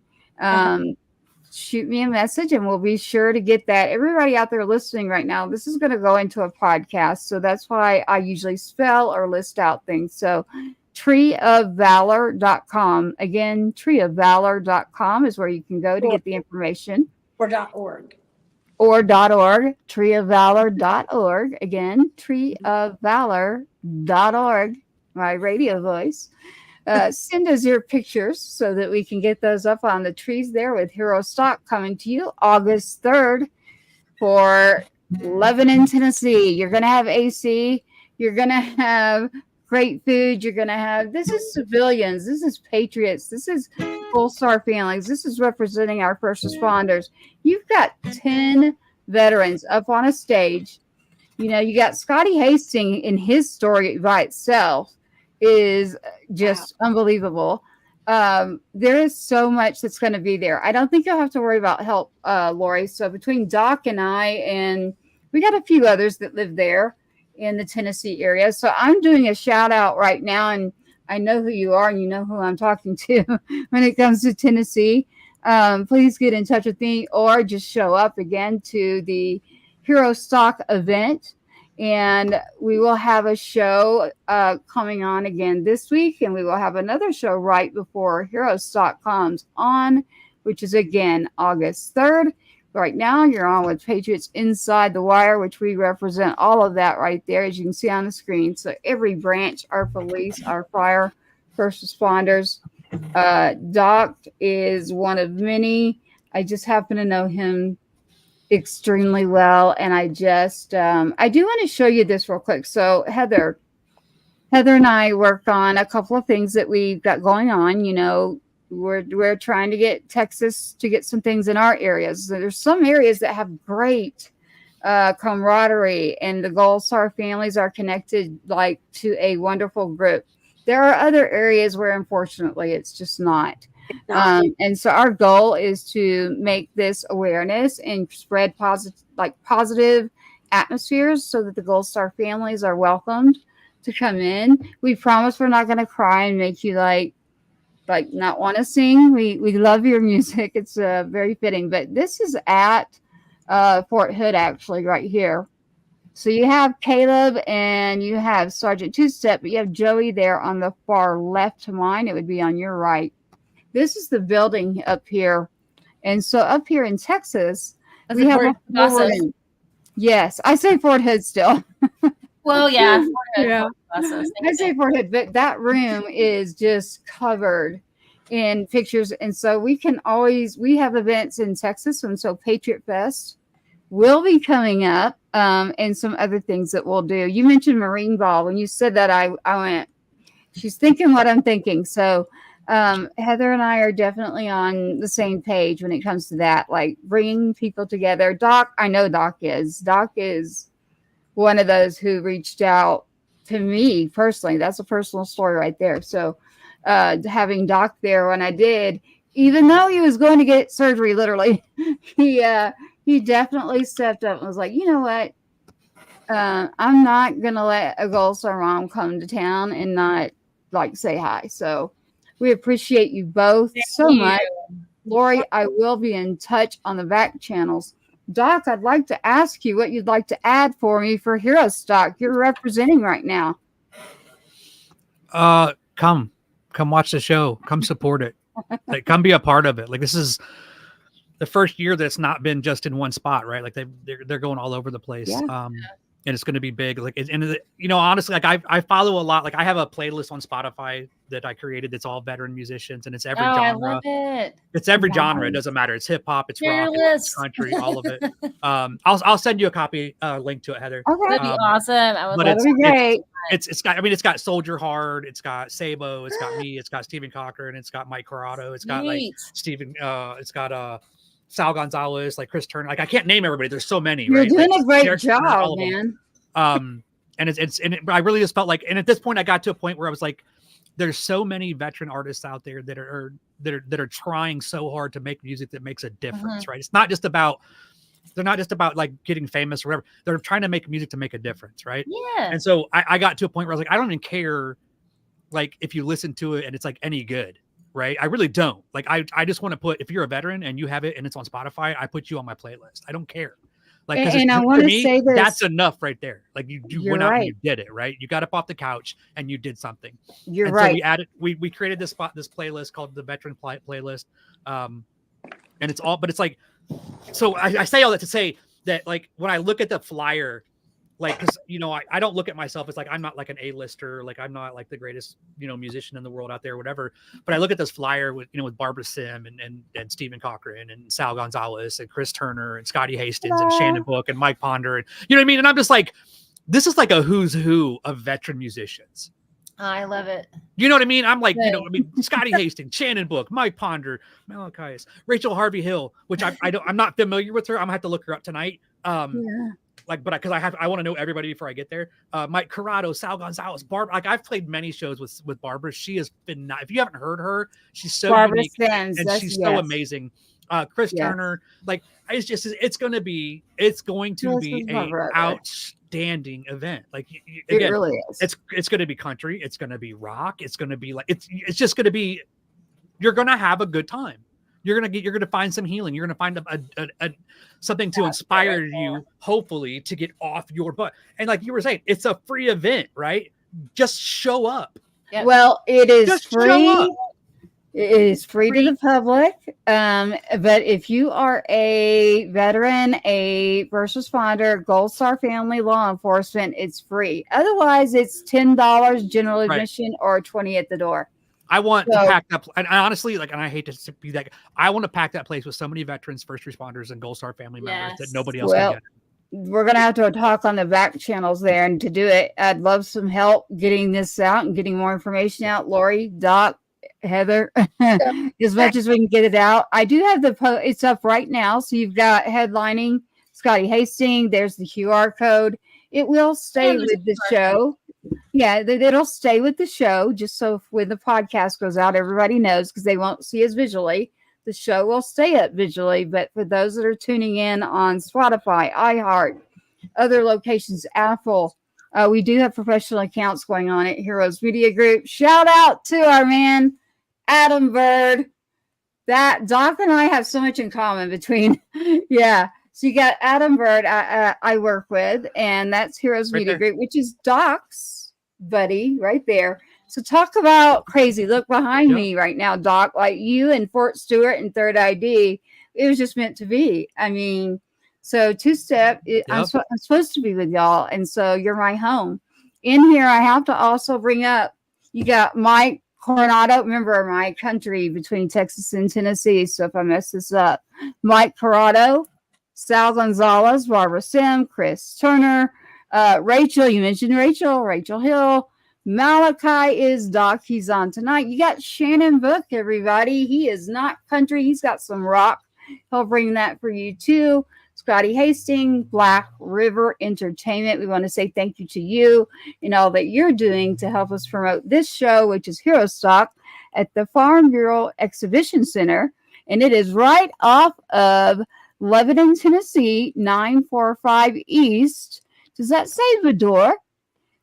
Speaker 5: Shoot me a message, and we'll be sure to get that. Everybody out there listening right now, this is going to go into a podcast, so that's why I usually spell or list out things. So treeofvalor.com. Again, treeofvalor.com is where you can go to get the information.
Speaker 9: Or .org.
Speaker 5: Or .org. treeofvalor.org. Again, treeofvalor.org. My radio voice. Send us your pictures so that we can get those up on the trees there with Hero Stock coming to you August 3rd for Lebanon, Tennessee. You're going to have AC. You're going to have great food. You're going to have, this is civilians. This is patriots. This is Gold Star families. This is representing our first responders. You've got 10 veterans up on a stage. You know, you got Scotty Hastings, in his story by itself is just unbelievable. There is so much that's going to be there. I don't think you'll have to worry about help, Lori. So between Doc and I, and we got a few others that live there in the Tennessee area. So I'm doing a shout out right now, and I know who you are, and you know who I'm talking to when it comes to Tennessee. Please get in touch with me, or just show up again to the Hero Stock event. And we will have a show coming on again this week, and we will have another show right before Hero Stock comes on, which is again August 3rd. Right now, you're on with Patriots Inside the Wire, which we represent all of that right there, as you can see on the screen. So every branch, our police, our fire, first responders. Doc is one of many. I just happen to know him extremely well, and I just I do want to show you this real quick. So Heather and I work on a couple of things that we've got going on. You know, we're trying to get Texas to get some things in our areas. So there's some areas that have great camaraderie, and the Gold Star families are connected like to a wonderful group. There are other areas where unfortunately it's just not. And so our goal is to make this awareness and spread positive atmospheres so that the Gold Star families are welcomed to come in. We promise we're not going to cry and make you like not want to sing. We love your music. It's very fitting. But this is at Fort Hood, actually, right here. So you have Caleb and you have Sergeant Two-Step, but you have Joey there on the far left to mine. It would be on your right. This is the building up here. And so up here in Texas, we have a forward. Yes, I say Fort Hood still.
Speaker 6: Well, yeah. Fort Hood,
Speaker 5: Yeah. I say Fort Hood, but that room is just covered in pictures. And so we have events in Texas. And so Patriot Fest will be coming up, and some other things that we'll do. You mentioned Marine Ball. When you said that, I went, she's thinking what I'm thinking. So Heather and I are definitely on the same page when it comes to that, like bringing people together. Doc, I know Doc is one of those who reached out to me personally. That's a personal story right there. So having Doc there when I did, even though he was going to get surgery, literally, he definitely stepped up and was like, you know what? I'm not going to let a Gold Star mom come to town and not like say hi. So we appreciate you both so much. Lori, I will be in touch on the back channels. Doc, I'd like to ask you what you'd like to add for me for Hero Stock. You're representing right now.
Speaker 7: Come watch the show. Come support it. Like, come be a part of it. Like, this is the first year that's not been just in one spot, right? Like they're going all over the place. Yeah. And it's going to be big. Like, you know, honestly, like I follow a lot. Like, I have a playlist on Spotify that I created that's all veteran musicians, and it's every genre.
Speaker 6: I love it.
Speaker 7: It's every genre. It doesn't matter. It's hip hop. It's rock. It's country. All of it. I'll send you a copy, link to it, Heather.
Speaker 5: Okay,
Speaker 6: that'd be awesome. I would.
Speaker 5: That'd be great.
Speaker 7: It's got. I mean, it's got Soldier Hard. It's got Sabo. It's got me. It's got Steven Cochran. It's got Mike Corrado. It's got like Steven. It's got Sal Gonzalez, like Chris Turner. Like, I can't name everybody. There's so many.
Speaker 5: You're
Speaker 7: right?
Speaker 5: doing
Speaker 7: like,
Speaker 5: a great job, man.
Speaker 7: And I really just felt like, and at this point I got to a point where I was like, there's so many veteran artists out there that are trying so hard to make music that makes a difference, right? It's not just about, they're not just about like getting famous or whatever. They're trying to make music to make a difference, right?
Speaker 6: Yeah.
Speaker 7: And so I got to a point where I was like, I don't even care, like, if you listen to it and it's like any good, right? I really don't. Like, I just want to put, if you're a veteran and you have it and it's on Spotify, I put you on my playlist. I don't care. Like,
Speaker 5: and I want to say this,
Speaker 7: that's enough right there. Like, you went out and you did it, right? You got up off the couch and you did something.
Speaker 5: You're right.
Speaker 7: So we added, we created this playlist called the Veteran Playlist. And it's all, but it's like, so I say all that to say that, like, when I look at the flyer, like, because, you know, I don't look at myself as like, I'm not like an A-lister, like, I'm not like the greatest, you know, musician in the world out there, whatever. But I look at this flyer with, you know, with Barbara Sim and Steven Cochran and Sal Gonzalez and Chris Turner and Scotty Hastings and Shannon Book and Mike Ponder, and you know what I mean? And I'm just like, this is like a who's who of veteran musicians.
Speaker 6: I love it.
Speaker 7: You know what I mean? I'm like, you know, I mean, Scotty Hastings, Shannon Book, Mike Ponder, Malachias, Rachel Harvey Hill, which I'm not familiar with her. I'm gonna have to look her up tonight. Like, but because I want to know everybody before I get there. Mike Corrado, Sal Gonzalez, Barbara. Like, I've played many shows with Barbara. She has been not. If you haven't heard her, she's so
Speaker 5: Barbara
Speaker 7: unique
Speaker 5: Sands,
Speaker 7: and she's so amazing. Chris Turner, like, it's going to be a outstanding event. Like, again,
Speaker 5: it really is.
Speaker 7: It's going to be country. It's going to be rock. It's going to be like it's just going to be. You're going to have a good time. You're gonna find some healing. You're gonna find a something to inspire you, hopefully, to get off your butt. And like you were saying, it's a free event, right? Just show up.
Speaker 5: Yep. Well, it is
Speaker 7: just
Speaker 5: free. It is free to the public. But if you are a veteran, a first responder, Gold Star family, law enforcement, it's free. Otherwise, it's $10 general admission or $20 at the door.
Speaker 7: I want to pack that, and honestly, like, and I hate to be that, I want to pack that place with so many veterans, first responders, and Gold Star family members that nobody else can get.
Speaker 5: We're going to have to talk on the back channels there. And to do it, I'd love some help getting this out and getting more information out. Lori, Doc, Heather, as much as we can get it out. I do have it's up right now. So you've got headlining Scotty Hastings. There's the QR code. It will stay with the show. Yeah, it'll stay with the show, just so when the podcast goes out, everybody knows, because they won't see us visually. The show will stay up visually, but for those that are tuning in on Spotify, iHeart, other locations, Apple, we do have professional accounts going on at Heroes Media Group. Shout out to our man, Adam Bird. That Doc and I have so much in common between, So you got Adam Bird I work with, and that's Heroes Media Group, which is Doc's buddy right there. So talk about crazy. Look behind me right now, Doc. Like you and Fort Stewart and Third ID, it was just meant to be. I mean, so two-step, I'm supposed to be with y'all, and so you're my home. In here, I have to also bring up, you got Mike Coronado. Remember, my country between Texas and Tennessee, so if I mess this up, Mike Corrado, Sal Gonzalez, Barbara Sim, Chris Turner, Rachel, you mentioned Rachel Hill, Malachi is Doc, he's on tonight. You got Shannon Book, everybody. He is not country, he's got some rock. He'll bring that for you too. Scotty Hastings, Black River Entertainment. We want to say thank you to you and all that you're doing to help us promote this show, which is Hero Stock at the Farm Bureau Exhibition Center. And it is right off of Lebanon, Tennessee, 945 East. Does that say Vidor?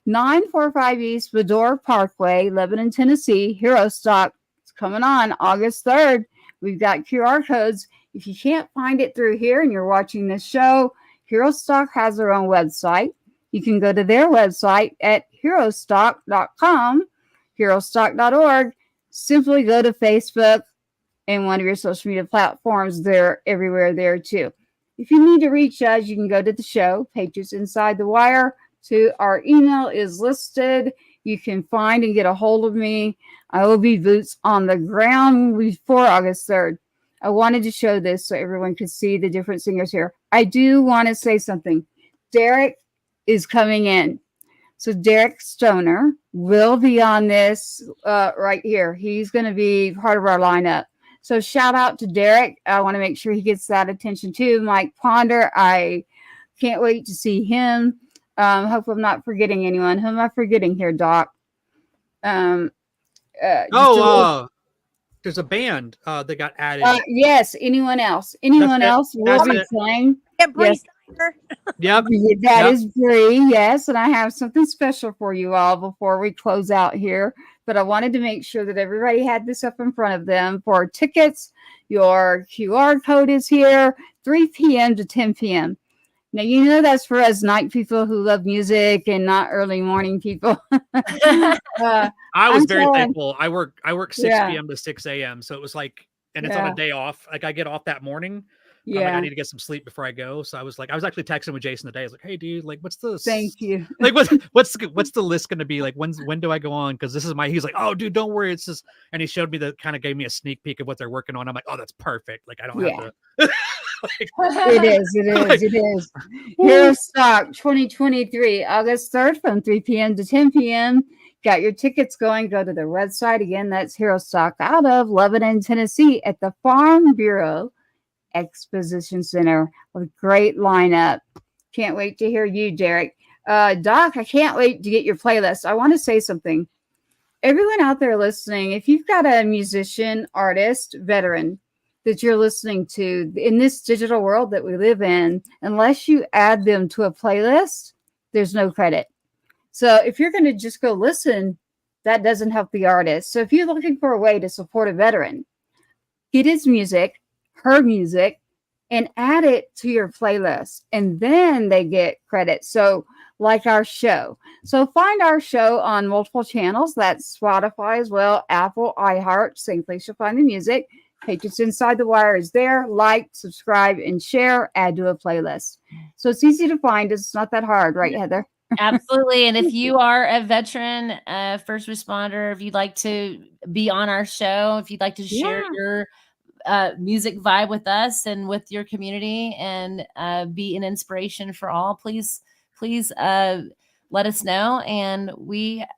Speaker 5: 945 East Vidor Parkway, Lebanon, Tennessee. Hero Stock is coming on August 3rd. We've got QR codes. If you can't find it through here and you're watching this show, Hero Stock has their own website. You can go to their website at herostock.com, herostock.org. Simply go to Facebook and one of your social media platforms. They're everywhere there too. If you need to reach us, you can go to the show, Patriots Inside the Wire. Our email is listed. You can find and get a hold of me. I will be boots on the ground before August 3rd. I wanted to show this so everyone could see the different singers here. I do want to say something. Derek is coming in. So Derek Stoner will be on this right here. He's going to be part of our lineup. So shout out to Derek. I want to make sure he gets that attention too. Mike Ponder, I can't wait to see him. Hope I'm not forgetting anyone. Who am I forgetting here, Doc?
Speaker 7: There's a band that got added.
Speaker 5: Yes. Anyone else? Anyone else will be playing? Yes.
Speaker 7: Yep.
Speaker 5: That is Bree. Yes. And I have something special for you all before we close out here. But I wanted to make sure that everybody had this up in front of them for tickets. Your QR code is here, 3 p.m. to 10 p.m. Now, you know that's for us night people who love music and not early morning people.
Speaker 7: I was very thankful. I work 6 p.m. to 6 a.m. So it was like, and it's on a day off. Like I get off that morning. Like, I need to get some sleep before I go. So I was actually texting with Jason today. I was like, hey dude, like what's the
Speaker 5: thank you.
Speaker 7: Like what's the list going to be? Like when do I go on? Cause this is he's like, oh dude, don't worry. It's just, and he showed me gave me a sneak peek of what they're working on. I'm like, oh, that's perfect. Like I don't have to.
Speaker 5: It is. Hero Stock 2023, August 3rd from 3 p.m. to 10 p.m. Got your tickets going, go to the website. Again, that's Hero Stock out of Lebanon, Tennessee at the Farm Bureau Exposition Center with a great lineup. Can't wait to hear you, Derek. Doc, I can't wait to get your playlist. I want to say something. Everyone out there listening, if you've got a musician, artist, veteran that you're listening to in this digital world that we live in, unless you add them to a playlist, there's no credit. So if you're going to just go listen, that doesn't help the artist. So if you're looking for a way to support a veteran, get his music, her music, and add it to your playlist. And then they get credit. So like our show. So find our show on multiple channels. That's Spotify as well, Apple, iHeart. Same place you'll find the music. Patriots Inside the Wire is there. Like, subscribe, and share. Add to a playlist. So it's easy to find. It's not that hard, right, Heather?
Speaker 6: Absolutely. And if you are a veteran, first responder, if you'd like to be on our show, if you'd like to share your music vibe with us and with your community and be an inspiration for all, please let us know. And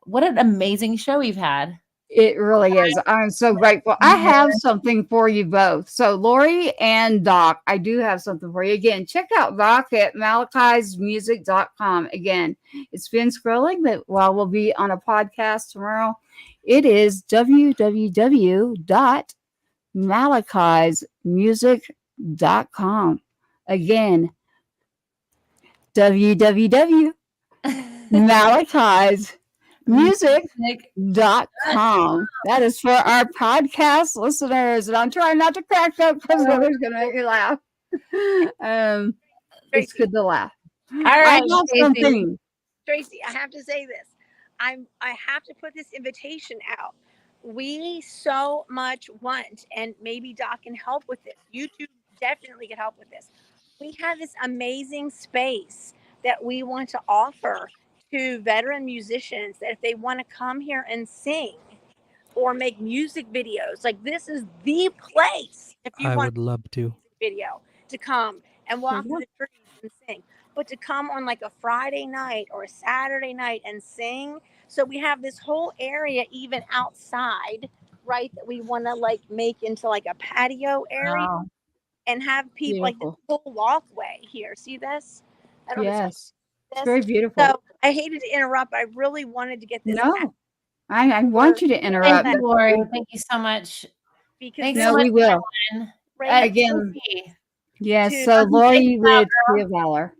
Speaker 6: what an amazing show we've had.
Speaker 5: It really is. I'm so grateful. I have something for you both. So Lori and Doc, I do have something for you. Again, check out Doc at malachiasmusic.com. Again, it's been scrolling, but while we'll be on a podcast tomorrow, it is www.malachiasmusic.com. Again, www.malachiasmusic.com. That is for our podcast listeners. And I'm trying not to crack up because Heather's going to make me laugh. It's good to laugh.
Speaker 6: All right,
Speaker 5: I have something.
Speaker 8: Tracy, I have to say this. I have to put this invitation out. We so much want, and maybe Doc can help with this. YouTube definitely can help with this. We have this amazing space that we want to offer to veteran musicians that if they want to come here and sing or make music videos, like this is the place. If you want
Speaker 7: would love to
Speaker 8: video to come and walk through the trees and sing, but to come on like a Friday night or a Saturday night and sing. So we have this whole area even outside, right, that we want to like make into like a patio area and have people like this whole walkway here. See this? I don't know.
Speaker 5: It's very beautiful.
Speaker 8: So I hated to interrupt. I really wanted to get this.
Speaker 5: No, I want you to interrupt.
Speaker 6: Thank you, Lori. Thank you so much.
Speaker 8: Because
Speaker 5: we will. Again, yes. So Lori with Tree of Valor.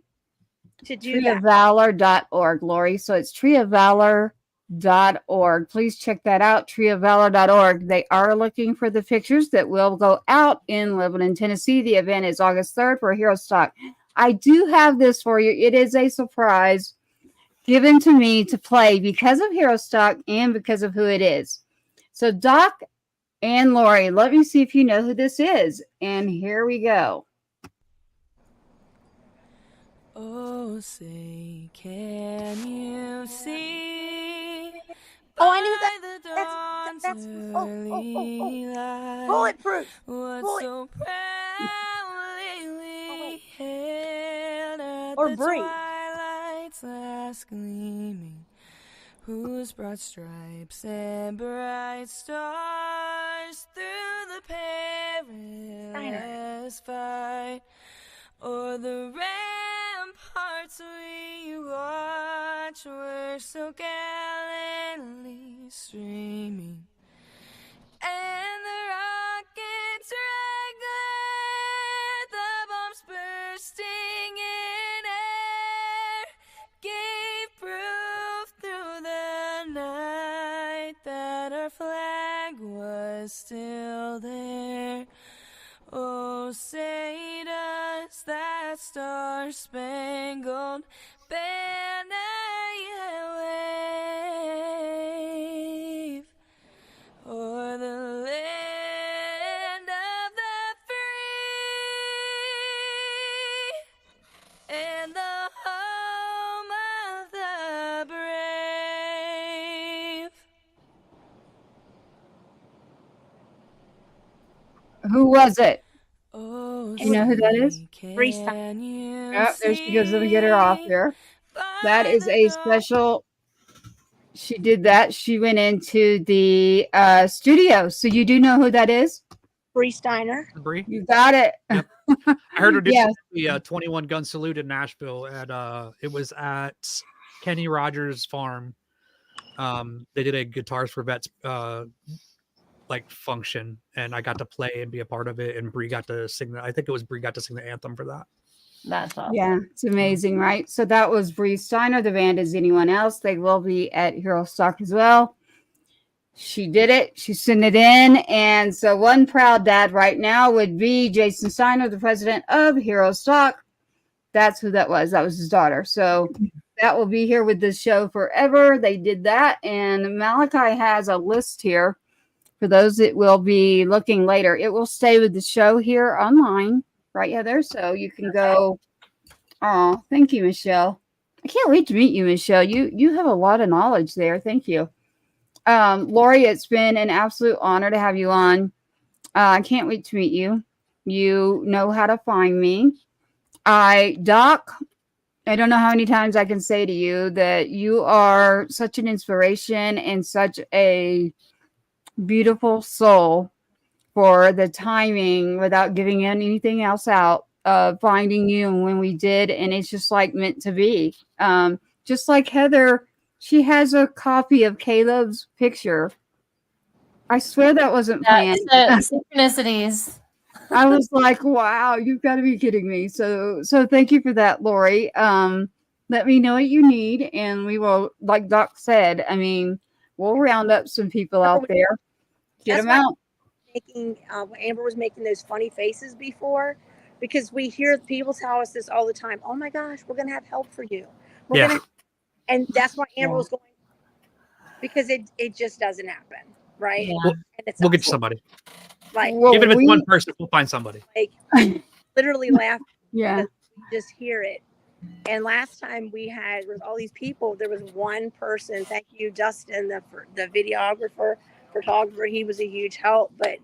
Speaker 8: To do
Speaker 5: treeofvalor.org, Lori. So it's treeofvalor.org. Please check that out, treeofvalor.org. They are looking for the pictures that will go out in Lebanon, Tennessee. The event is August 3rd for Hero Stock. I do have this for you. It is a surprise given to me to play because of Hero Stock and because of who it is. So Doc and Lori, let me see if you know who this is. And here we go.
Speaker 10: Oh, say, can you see?
Speaker 8: I knew that. That's Bulletproof.
Speaker 10: So proudly we hailed at
Speaker 8: Or
Speaker 10: the
Speaker 8: Brie.
Speaker 10: twilight's last gleaming, whose broad stripes and bright stars through the perilous fight, o'er the ramparts we watch were so gallantly streaming, and the rockets regular, the bombs bursting in air, gave proof through the night that our flag was still there. Oh, say does that star-spangled banner yet wave o'er the land of the free and the home of the brave?
Speaker 5: Who was it?
Speaker 10: Oh,
Speaker 5: you know who that is?
Speaker 8: Freestyle.
Speaker 5: Yep, there she goes. Let me get her off here. That is a special She did that. She went into the studio. So you do know who that is?
Speaker 8: Bree Steiner.
Speaker 7: Bree?
Speaker 5: You got it.
Speaker 7: Yep. I heard her do
Speaker 5: Yes.
Speaker 7: the 21 gun salute in Nashville it was at Kenny Rogers' farm. They did a Guitars for Vets like function, and I got to play and be a part of it, and Bree got to sing I think it was Bree got to sing the anthem for that.
Speaker 6: That's awesome.
Speaker 5: Yeah, it's amazing, right? So that was Bree Steiner. The band is Anyone Else. They will be at Hero Stock as well. She did it. She sent it in. And so one proud dad right now would be Jason Steiner, the president of Hero Stock. That's who that was. That was his daughter. So that will be here with this show forever. They did that. And Malachi has a list here for those that will be looking later. It will stay with the show here online. Right, Heather? So you can go. Oh, thank you, Michelle. I can't wait to meet you, Michelle. You have a lot of knowledge there. Thank you. Lori, it's been an absolute honor to have you on. I can't wait to meet you. You know how to find me. Doc, I don't know how many times I can say to you that you are such an inspiration and such a beautiful soul for the timing without giving anything else out of finding you and when we did. And it's just like meant to be. Just like Heather, she has a copy of Caleb's picture. I swear that wasn't planned.
Speaker 6: Synchronicities.
Speaker 5: I was like, wow, you've got to be kidding me. So thank you for that, Lori. Let me know what you need. And we will, like Doc said, I mean, we'll round up some people out there. Get them out.
Speaker 8: Amber was making those funny faces before, because we hear people tell us this all the time. Oh my gosh, we're gonna have help for you. And that's why Amber was going, because it just doesn't happen, right?
Speaker 7: Yeah. We'll get you somebody.
Speaker 8: Like,
Speaker 7: even if it's one person, we'll find somebody.
Speaker 8: Like, literally laugh.
Speaker 5: Yeah.
Speaker 8: Just hear it. And last time we had with all these people, there was one person. Thank you, Dustin, the videographer, photographer. He was a huge help, but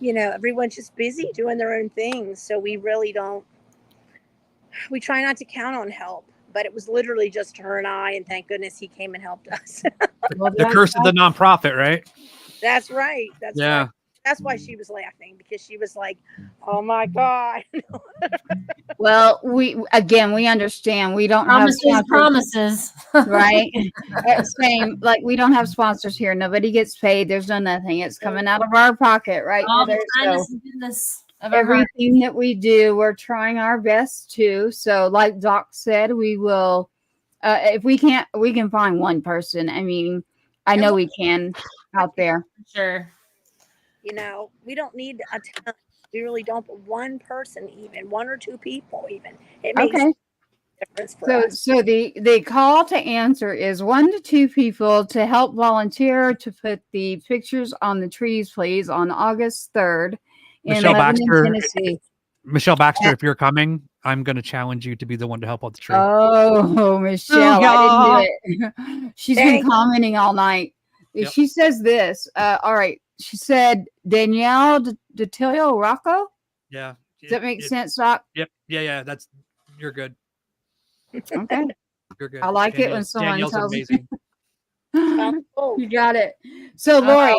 Speaker 8: everyone's just busy doing their own things. So we really we try not to count on help, but it was literally just her and I, and thank goodness he came and helped us.
Speaker 7: The curse of the nonprofit, right?
Speaker 8: That's right. That's right. That's why she was laughing, because she was like, oh my God.
Speaker 5: Well, we understand we don't
Speaker 6: have promises.
Speaker 5: Right? Same, like we don't have sponsors here. Nobody gets paid. There's no nothing. It's coming out of our pocket, right?
Speaker 6: All
Speaker 5: Heather?
Speaker 6: the kindness and goodness of
Speaker 5: everything that we do, we're trying our best to. So like Doc said, we will, if we can't, we can find one person. I mean, I know we can out there.
Speaker 6: Sure.
Speaker 8: We don't need a ton. We really don't, but one person, even one or two people, even it makes a difference for us.
Speaker 5: So the call to answer is 1 to 2 people to help volunteer to put the pictures on the trees, please, on August 3rd in Tennessee.
Speaker 7: Michelle Baxter, if you're coming, I'm going to challenge you to be the one to help out the tree.
Speaker 5: Oh, Michelle, I didn't do it. She's been commenting all night. Yep. She says this. All right. She said, Danielle Detilio Rocco.
Speaker 7: Yeah.
Speaker 5: Does that make sense, Doc?
Speaker 7: Yep. Yeah. You're good.
Speaker 5: Okay.
Speaker 7: You're good.
Speaker 5: I like it when someone
Speaker 7: Danielle's
Speaker 5: tells
Speaker 7: amazing.
Speaker 5: me. You got it. So, Lori,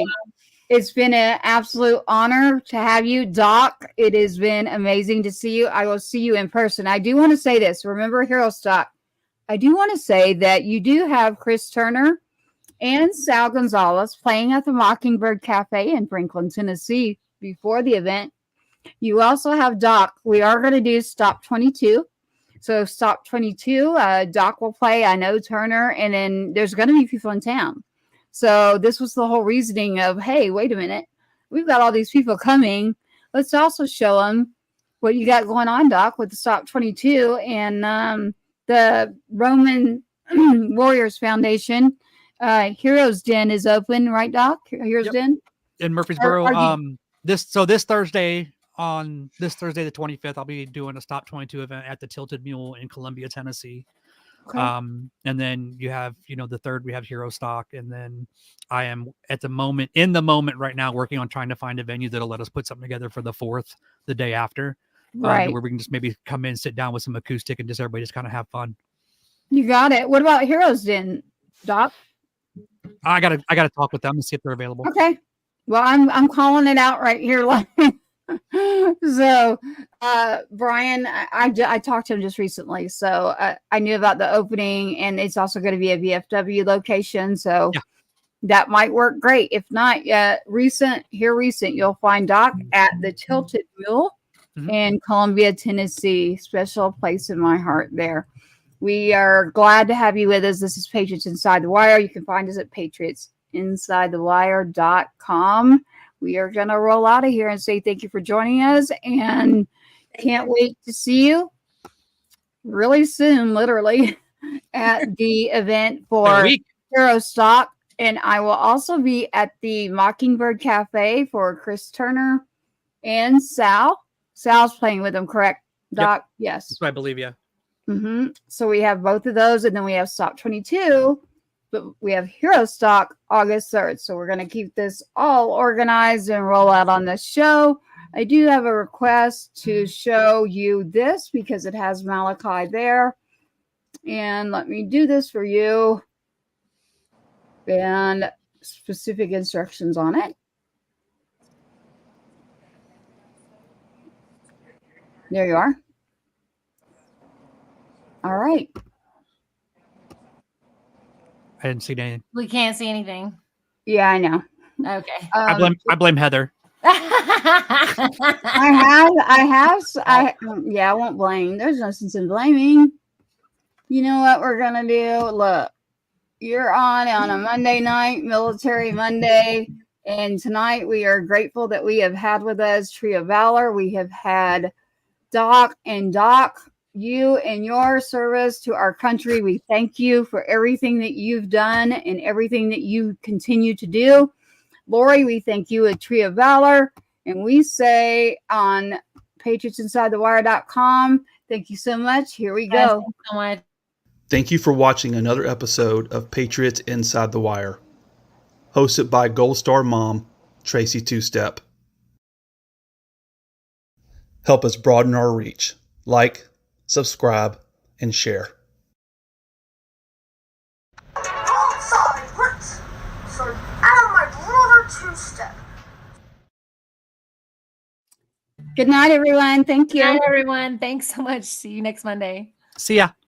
Speaker 5: it's been an absolute honor to have you. Doc, it has been amazing to see you. I will see you in person. I do want to say this. Remember Hero Stock. I do want to say that you do have Chris Turner and Sal Gonzalez playing at the Mockingbird Cafe in Franklin, Tennessee before the event. You also have Doc. We are going to do Stop 22. So Stop 22, Doc will play. I know Turner, and then there's going to be people in town. So this was the whole reasoning of, hey, wait a minute. We've got all these people coming. Let's also show them what you got going on, Doc, with the Stop 22 and the Roman Warriors Foundation. Heroes Den is open, right, Doc? Heroes Den
Speaker 7: in Murfreesboro. This Thursday, the 25th, I'll be doing a Stop 22 event at the Tilted Mule in Columbia, Tennessee. Okay. And then you have, the 3rd, we have Hero Stock, and then I am in the moment right now working on trying to find a venue that'll let us put something together for the 4th, the day after,
Speaker 5: right?
Speaker 7: Where we can just maybe come in, sit down with some acoustic, and just everybody just kind of have fun.
Speaker 5: You got it. What about Heroes Den, Doc?
Speaker 7: I gotta talk with them and see if they're available.
Speaker 5: Okay. Well, I'm calling it out right here. So, Brian, I talked to him just recently, so I knew about the opening, and it's also going to be a VFW location, so
Speaker 7: Yeah.
Speaker 5: that might work great. If not, recent, you'll find Doc at the Tilted Mule in Columbia, Tennessee. Special place in my heart there. We are glad to have you with us. This is Patriots Inside the Wire. You can find us at patriotsinsidethewire.com. We are going to roll out of here and say thank you for joining us, and can't wait to see you really soon, literally, at the event for Hero Stock. And I will also be at the Mockingbird Cafe for Chris Turner and Sal. Sal's playing with them, correct, Doc?
Speaker 7: Yep.
Speaker 5: Yes.
Speaker 7: That's what I believe, yeah.
Speaker 5: So we have both of those, and then we have Stock 22, but we have Hero Stock August 3rd. So we're going to keep this all organized and roll out on the show. I do have a request to show you this because it has Malachi there. And let me do this for you. And specific instructions on it. There you are. All right.
Speaker 7: I didn't see anything.
Speaker 6: We can't see anything.
Speaker 5: Yeah, I know.
Speaker 6: Okay.
Speaker 7: I blame Heather.
Speaker 5: I won't blame. There's no sense in blaming. You know what we're gonna do? Look, you're on a Monday night, Military Monday, and tonight we are grateful that we have had with us Tree of Valor. We have had Doc, you and your service to our country. We thank you for everything that you've done and everything that you continue to do. Lori, we thank you at Tree of Valor. And we say on patriotsinsidethewire.com, thank you so much. Here we go.
Speaker 6: Thanks so much.
Speaker 1: Thank you for watching another episode of Patriots Inside the Wire, hosted by Gold Star Mom, Tracy Two-Step. Help us broaden our reach. Like, subscribe, and share.
Speaker 11: Outside roots. So I'm my brother Two-Step.
Speaker 5: Good night, everyone. Thank you.
Speaker 6: Good night, everyone. Thanks so much. See you next Monday.
Speaker 7: See ya.